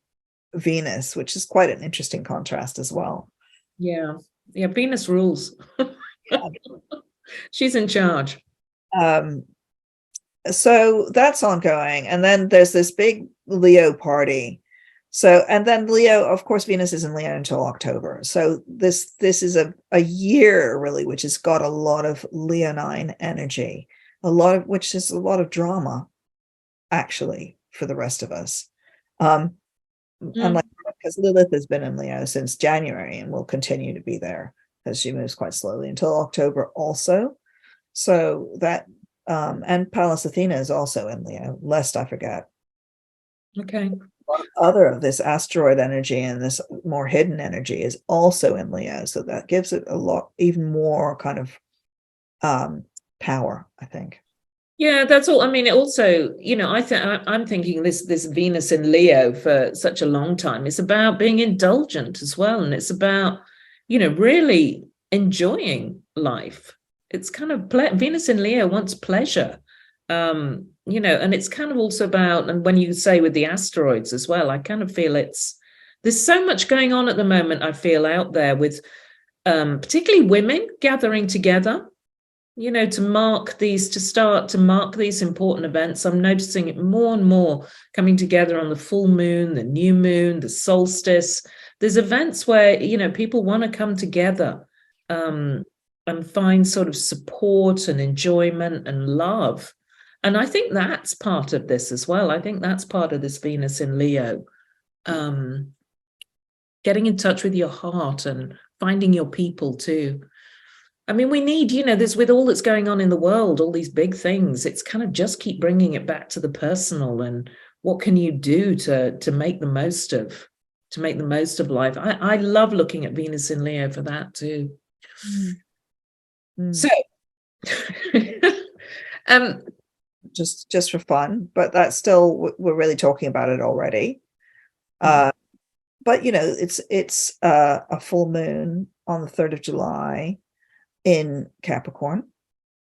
Venus, which is quite an interesting contrast as well. Yeah, Venus rules. She's in charge. So that's ongoing, and then there's this big Leo party. And then Leo, of course, Venus is in Leo until October. So this is a year really, which has got a lot of Leonine energy, which is a lot of drama, actually, for the rest of us. Because Lilith has been in Leo since January and will continue to be there because she moves quite slowly until October also. So that. And Pallas Athena is also in Leo, lest I forget. Okay. other of this asteroid energy and this more hidden energy is also in Leo. So that gives it a lot, even more kind of power, I think. Yeah, that's all. I mean, it also, I'm thinking this Venus in Leo for such a long time. It's about being indulgent as well. And it's about, really enjoying life. It's kind of Venus in Leo wants pleasure. And it's kind of also about, and when you say with the asteroids as well, I kind of feel there's so much going on at the moment, I feel, out there with particularly women gathering together, to start to mark these important events. I'm noticing it more and more coming together on the full moon, the new moon, the solstice. There's events where, people want to come together and find sort of support and enjoyment and love. And I think that's part of this as well. I think that's part of this Venus in Leo. Getting in touch with your heart and finding your people too. I mean, we need, this with all that's going on in the world, all these big things, it's kind of just keep bringing it back to the personal and what can you do to make the most of life. I love looking at Venus in Leo for that too. So, just for fun, but that's still, we're really talking about it already. But it's a full moon on the 3rd of July in Capricorn,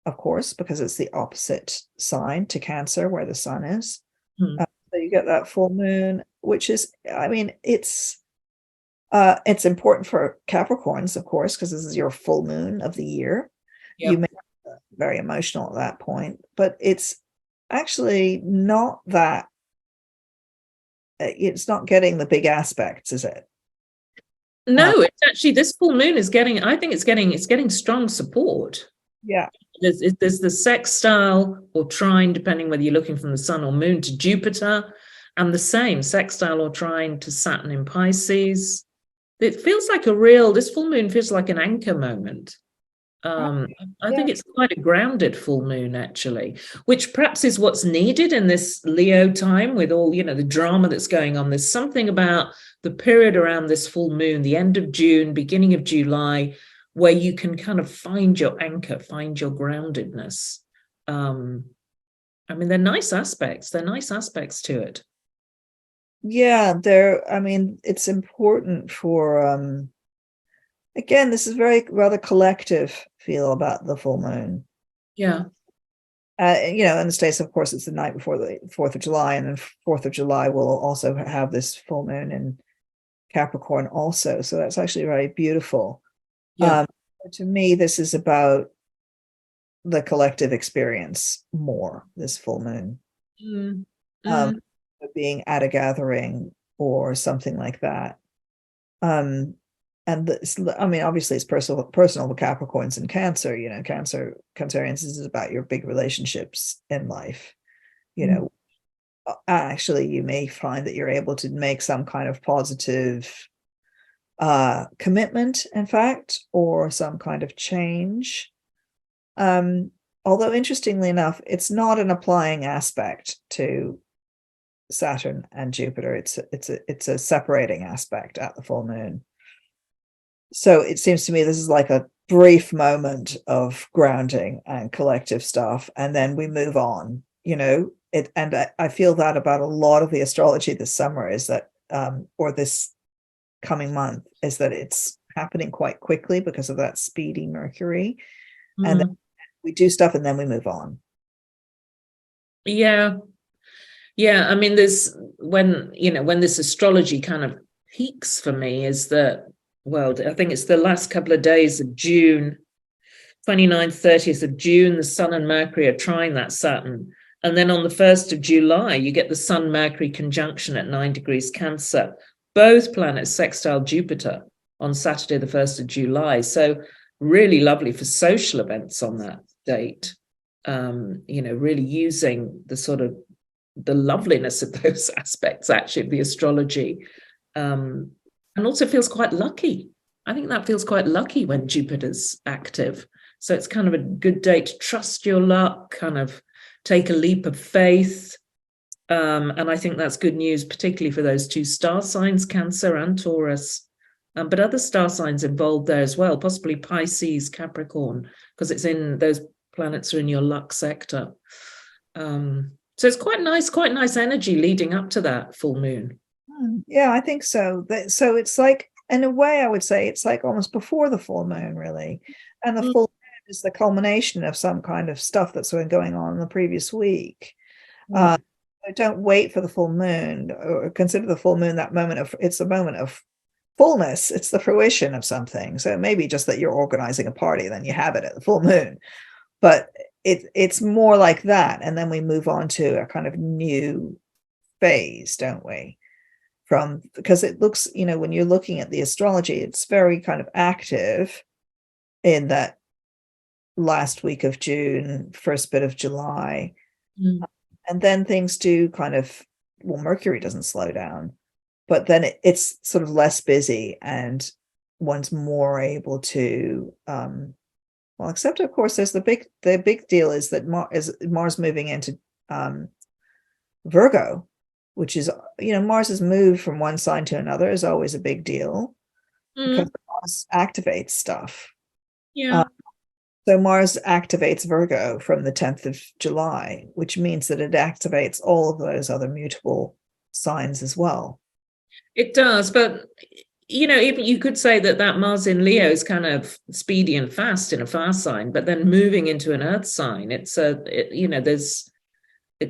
of course, because it's the opposite sign to Cancer where the sun is. So you get that full moon, which is, I mean, it's important for Capricorns, of course, because this is your full moon of the year. Yep. You may be very emotional at that point, but it's actually not that, it's not getting the big aspects, is it? No, it's actually, this full moon is getting, I think it's getting strong support. Yeah. There's the sextile or trine, depending whether you're looking from the sun or moon, to Jupiter, and the same sextile or trine to Saturn in Pisces. It feels like this full moon feels like an anchor moment. I think it's quite a grounded full moon, actually, which perhaps is what's needed in this Leo time with all, the drama that's going on. There's something about the period around this full moon, the end of June, beginning of July, where you can kind of find your anchor, find your groundedness. I mean, they're nice aspects. They're nice aspects to it. Yeah, it's important for, again, this is rather collective feel about the full moon. Yeah. In the States, of course, it's the night before the 4th of July, and then 4th of July will also have this full moon in Capricorn also. So that's actually very beautiful. Yeah. To me, this is about the collective experience more, this full moon. Being at a gathering or something like that. And this, I mean, obviously it's personal with Capricorns and Cancer, Cancerians is about your big relationships in life. Actually, you may find that you're able to make some kind of positive commitment, in fact, or some kind of change. Although interestingly enough, it's not an applying aspect to Saturn and Jupiter. It's a separating aspect at the full moon. So it seems to me this is like a brief moment of grounding and collective stuff, and then we move on, and I feel that about a lot of the astrology this summer is that, or this coming month, is that it's happening quite quickly because of that speedy Mercury. And then we do stuff and then we move on. Yeah. I mean, when this astrology kind of peaks for me is that, well, I think it's the last couple of days of June, 29th, 30th of June, the Sun and Mercury are trying that Saturn. And then on the 1st of July, you get the Sun-Mercury conjunction at 9 degrees Cancer. Both planets sextile Jupiter on Saturday, the 1st of July. So really lovely for social events on that date. Really using the sort of the loveliness of those aspects, actually, of the astrology. And also feels quite lucky. I think that feels quite lucky when Jupiter's active. So it's kind of a good day to trust your luck, kind of take a leap of faith. And I think that's good news, particularly for those two star signs, Cancer and Taurus. But other star signs involved there as well, possibly Pisces, Capricorn, because it's in those planets are in your luck sector. So it's quite nice energy leading up to that full moon. Yeah, I think so. So it's like, in a way, I would say it's like almost before the full moon, really. And the full moon is the culmination of some kind of stuff that's been going on in the previous week. Don't wait for the full moon, or consider the full moon it's a moment of fullness. It's the fruition of something. So it may be just that you're organizing a party, then you have it at the full moon. But it's more like that. And then we move on to a kind of new phase, don't we? Because it looks, when you're looking at the astrology, it's very kind of active in that last week of June, first bit of July. And then things do Mercury doesn't slow down, but then it's sort of less busy and one's more able to, except of course there's the big deal is that Mars moving into Virgo, which is, Mars's move from one sign to another is always a big deal because Mars activates stuff. Yeah. So Mars activates Virgo from the 10th of July, which means that it activates all of those other mutable signs as well. It does, but even you could say that Mars in Leo is kind of speedy and fast in a fire sign, but then moving into an earth sign, it's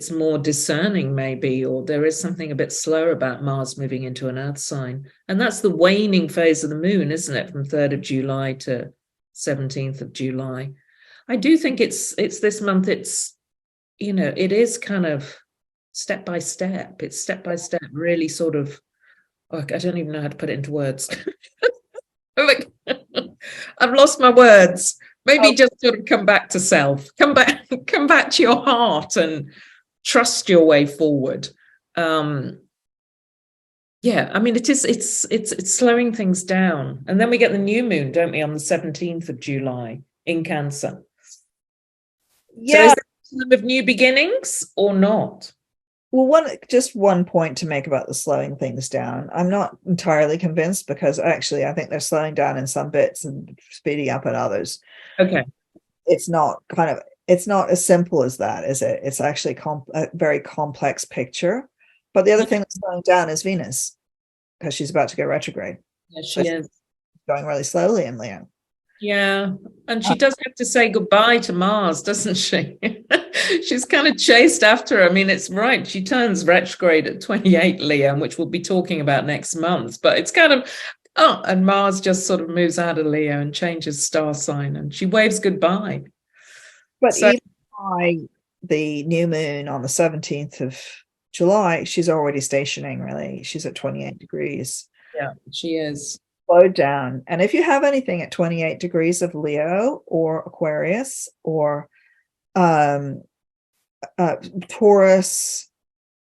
more discerning maybe, or there is something a bit slower about Mars moving into an earth sign. And that's the waning phase of the moon, isn't it? From 3rd of July to 17th of July. I do think it's this month, it is kind of step by step. It's step by step, really sort of, I don't even know how to put it into words. I've lost my words. Maybe just sort of come back to self, come back to your heart and trust your way forward. It's slowing things down. And then we get the new moon, don't we, on the 17th of July in Cancer. Yeah. So is it a time of new beginnings or not? Well, just one point to make about the slowing things down. I'm not entirely convinced, because actually I think they're slowing down in some bits and speeding up in others. Okay. It's not as simple as that, is it? It's actually a very complex picture. But the other thing that's slowing down is Venus, because she's about to go retrograde. Yeah, she is. Going really slowly in Leo. Yeah, and she does have to say goodbye to Mars, doesn't she? She's kind of chased after her. I mean, it's right. She turns retrograde at 28 Leo, which we'll be talking about next month. But it's kind of, and Mars just sort of moves out of Leo and changes star sign, and she waves goodbye. But even by the new moon on the 17th of July, she's already stationing, really. She's at 28 degrees. Yeah, she is. Slowed down. And if you have anything at 28 degrees of Leo or Aquarius or Taurus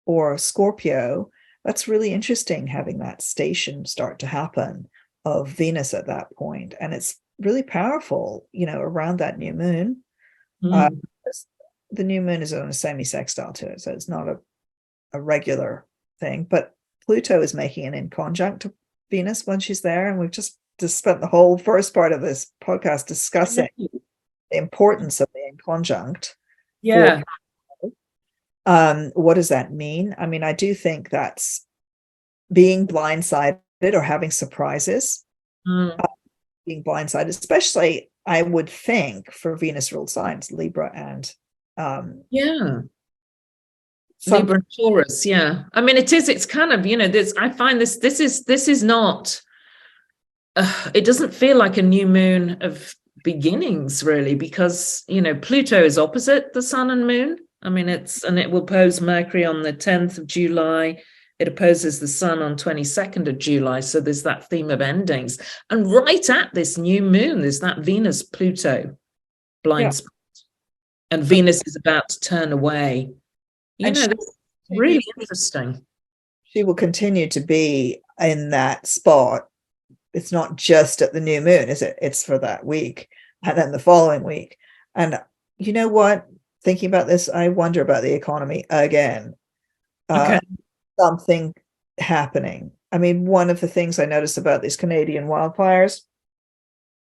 or Scorpio, that's really interesting, having that station start to happen of Venus at that point. And it's really powerful, around that new moon. The new moon is on a semi-sextile to it, so it's not a regular thing. But Pluto is making an inconjunct to Venus when she's there, and we've just spent the whole first part of this podcast discussing the importance of the inconjunct. Yeah. What does that mean? I mean, I do think that's being blindsided or having surprises. Being blindsided, especially, I would think, for Venus ruled signs, Libra and Libra and Taurus. Yeah, I mean, it's kind of, this, I find this is not, it doesn't feel like a new moon of beginnings, really, because Pluto is opposite the sun and moon. I mean, it will oppose Mercury on the 10th of July. It opposes the sun on 22nd of July. So there's that theme of endings. And right at this new moon, there's that Venus-Pluto blind spot. And Venus is about to turn away. This is really interesting. She will continue to be in that spot. It's not just at the new moon, is it? It's for that week and then the following week. And you know what? Thinking about this, I wonder about the economy again. Okay. Something happening. I mean, one of the things I noticed about these Canadian wildfires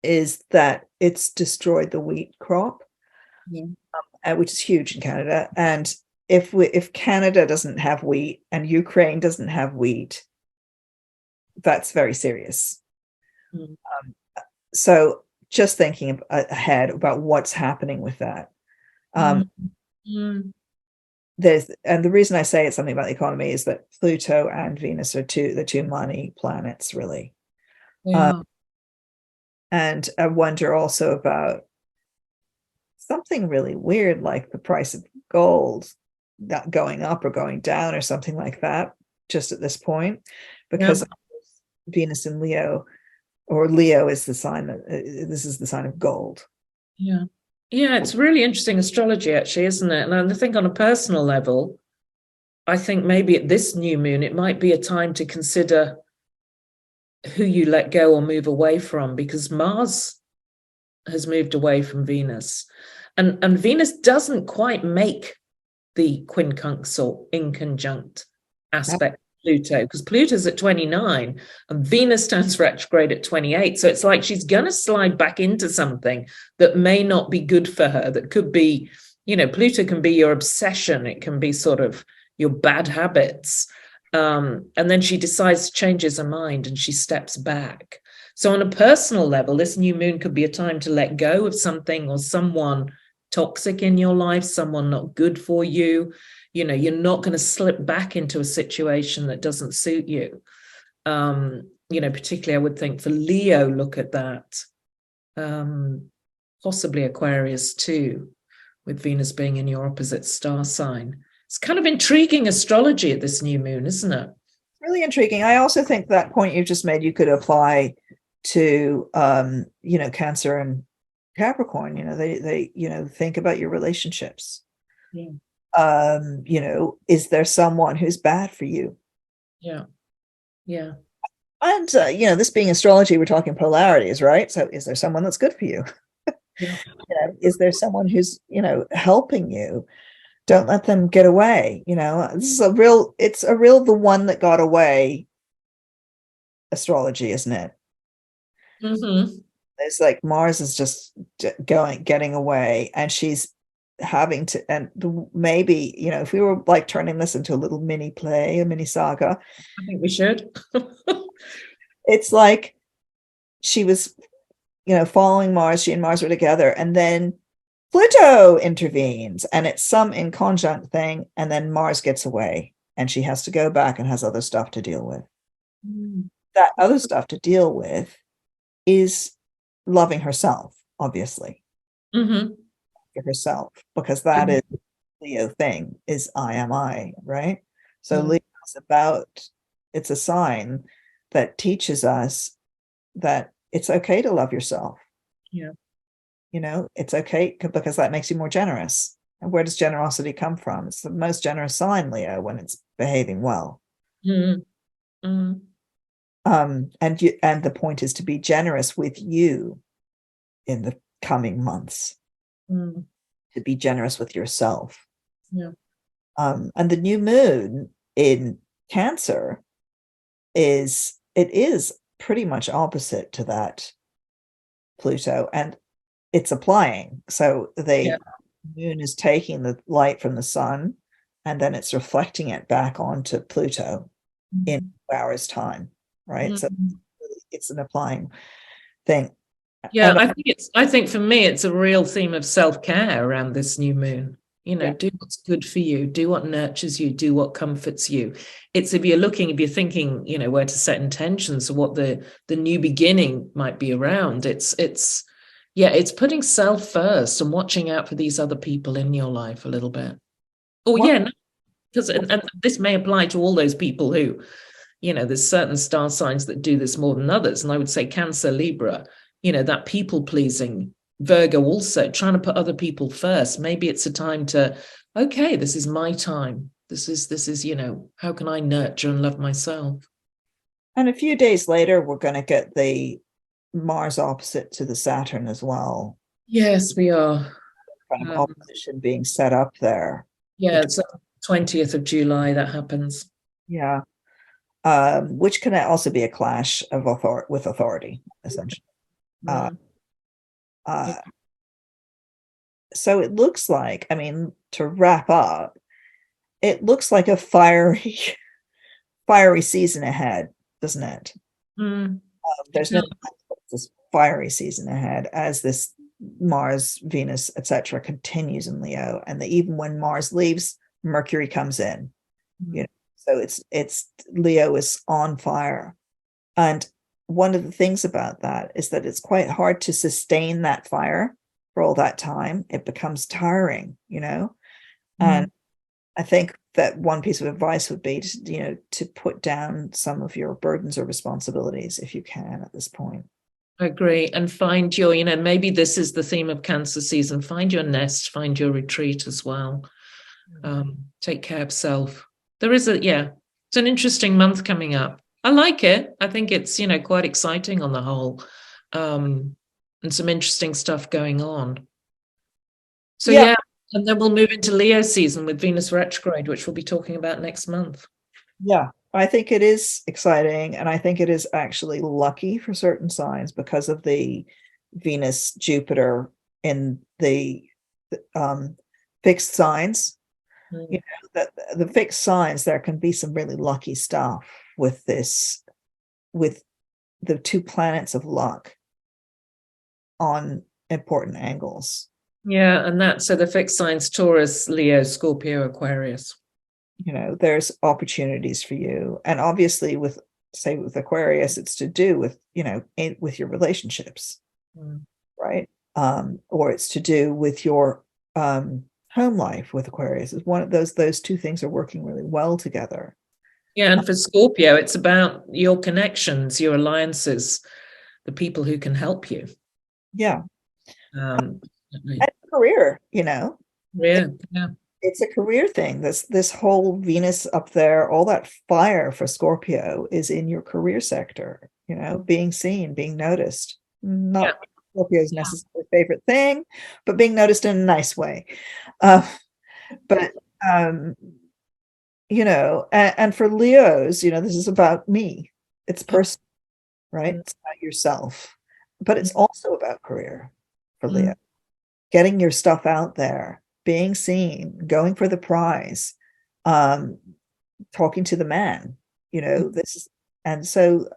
is that it's destroyed the wheat crop, Yeah. which is huge in Canada. And if Canada doesn't have wheat and Ukraine doesn't have wheat, that's very serious. Mm. So just thinking ahead about what's happening with that. And the reason I say it's something about the economy is that Pluto and Venus are the two money planets, really. Yeah. And I wonder also about something really weird, like the price of gold not going up or going down or something like that, just at this point, because Venus in Leo, or Leo is the sign that this is the sign of gold. Yeah. Yeah, it's really interesting astrology, actually, isn't it? And I think on a personal level, I think maybe at this new moon, it might be a time to consider who you let go or move away from, because Mars has moved away from Venus. And Venus doesn't quite make the quincunx or inconjunct aspect of Pluto, because Pluto's at 29 and Venus turns retrograde at 28. So it's like she's going to slide back into something that may not be good for her, that could be, Pluto can be your obsession. It can be sort of your bad habits. And then she decides to change her mind and she steps back. So on a personal level, this new moon could be a time to let go of something or someone toxic in your life, someone not good for you. You're not going to slip back into a situation that doesn't suit you. Particularly I would think for Leo, look at that. Possibly Aquarius too, with Venus being in your opposite star sign. It's kind of intriguing astrology at this new moon, isn't it? Really intriguing. I also think that point you just made, you could apply to, Cancer and Capricorn. They think about your relationships. Yeah. Is there someone who's bad for you? Yeah. Yeah. And, this being astrology, we're talking polarities, right? So is there someone that's good for you? Yeah. Is there someone who's, helping you? Don't let them get away. This is it's a real, the one that got away astrology, isn't it? Mm-hmm. It's like Mars is just getting away, and she's having to, and maybe, if we were like turning this into a little mini play, a mini saga, I think we should. it's like she was, following Mars, she and Mars were together, and then Pluto intervenes, and it's some inconjunct thing, and then Mars gets away, and she has to go back and has other stuff to deal with. That other stuff to deal with is loving herself, obviously. Mm-hmm. Herself, because that is Leo thing, is I am I, right? So Leo is it's a sign that teaches us that it's okay to love yourself. Yeah. It's okay because that makes you more generous. And where does generosity come from? It's the most generous sign, Leo, when it's behaving well. Mm-hmm. Mm-hmm. And the point is to be generous with you in the coming months. To be generous with yourself. Yeah. And the new moon in Cancer is pretty much opposite to that Pluto, and it's applying. So the moon is taking the light from the sun, and then it's reflecting it back onto Pluto in 2 hours time, right? So it's an applying thing. Yeah, I think for me, it's a real theme of self-care around this new moon. Do what's good for you, do what nurtures you, do what comforts you. It's if you're thinking, where to set intentions or what the new beginning might be around. It's putting self first and watching out for these other people in your life a little bit. Because and this may apply to all those people who, there's certain star signs that do this more than others. And I would say Cancer, Libra, that people pleasing, Virgo also, trying to put other people first. Maybe it's a time to, okay, this is my time. This is, how can I nurture and love myself? And a few days later, we're going to get the Mars opposite to the Saturn as well. Yes, we are. Kind of opposition being set up there. Yeah, so 20th of July that happens. Yeah. Which can also be a clash of with authority, essentially. So it looks like, I mean, to wrap up, it looks like a fiery season ahead, doesn't it? There's no this fiery season ahead as this Mars, Venus, etc. continues in Leo, and even when Mars leaves, Mercury comes in. You know, so it's Leo is on fire, and one of the things about that is that it's quite hard to sustain that fire for all that time. It becomes tiring, and I think that one piece of advice would be to put down some of your burdens or responsibilities if you can at this point. I agree. And find your, maybe this is the theme of Cancer season. Find your nest, find your retreat as well. Take care of self. It's an interesting month coming up. I like it. I think it's, quite exciting on the whole. And some interesting stuff going on. So yeah, and then we'll move into Leo season with Venus retrograde, which we'll be talking about next month. Yeah, I think it is exciting. And I think it is actually lucky for certain signs because of the Venus, Jupiter in the fixed signs. That the fixed signs, there can be some really lucky stuff with this, with the two planets of luck on important angles. Yeah, and so the fixed signs, Taurus, Leo, Scorpio, Aquarius. There's opportunities for you. And obviously with Aquarius, it's to do with, with your relationships, right? Or it's to do with your home life with Aquarius. Is one of those two things are working really well together. Yeah, and for Scorpio, it's about your connections, your alliances, the people who can help you. Yeah. And career, Yeah. It's a career thing. This whole Venus up there, all that fire for Scorpio is in your career sector, being seen, being noticed. Not Scorpio's necessarily favorite thing, but being noticed in a nice way. And for Leos, this is about me. It's personal, right? It's about yourself, but it's also about career for Leo. Getting your stuff out there, being seen, going for the prize, talking to the man, so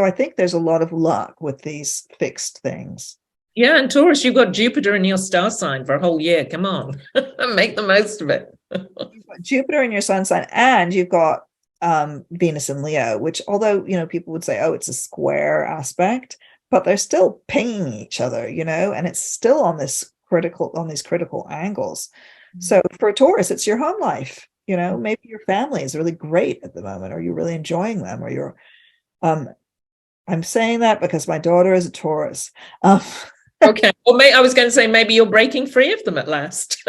I think there's a lot of luck with these fixed things. Yeah, and Taurus, you've got Jupiter in your star sign for a whole year. Come on, make the most of it. You've got Jupiter in your sun sign, and you've got Venus in Leo, which, although people would say, oh, it's a square aspect, but they're still pinging each other, and it's still on these critical angles. So for Taurus, it's your home life. Maybe your family is really great at the moment, or you're really enjoying them, or you're. I'm saying that because my daughter is a Taurus. Okay. Well, I was going to say maybe you're breaking free of them at last.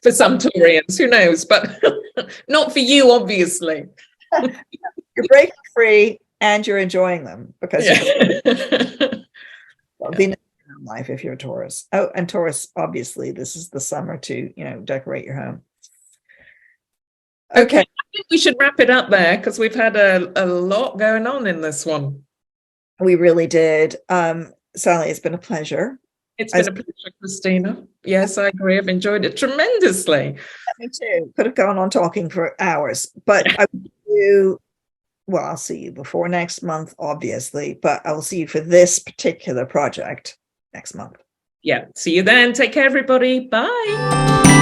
For some Taurians, who knows? But not for you, obviously. You're breaking free and you're enjoying them because Venus in life if you're a Taurus. Oh, and Taurus, obviously, this is the summer to decorate your home. Okay. I think we should wrap it up there because we've had a lot going on in this one. We really did. Sally, it's been a pleasure. It's been a pleasure, Christina. Yes, I agree. I've enjoyed it tremendously. Me too. Could have gone on talking for hours, but I'll see you before next month, obviously, but I will see you for this particular project next month. Yeah. See you then. Take care, everybody. Bye.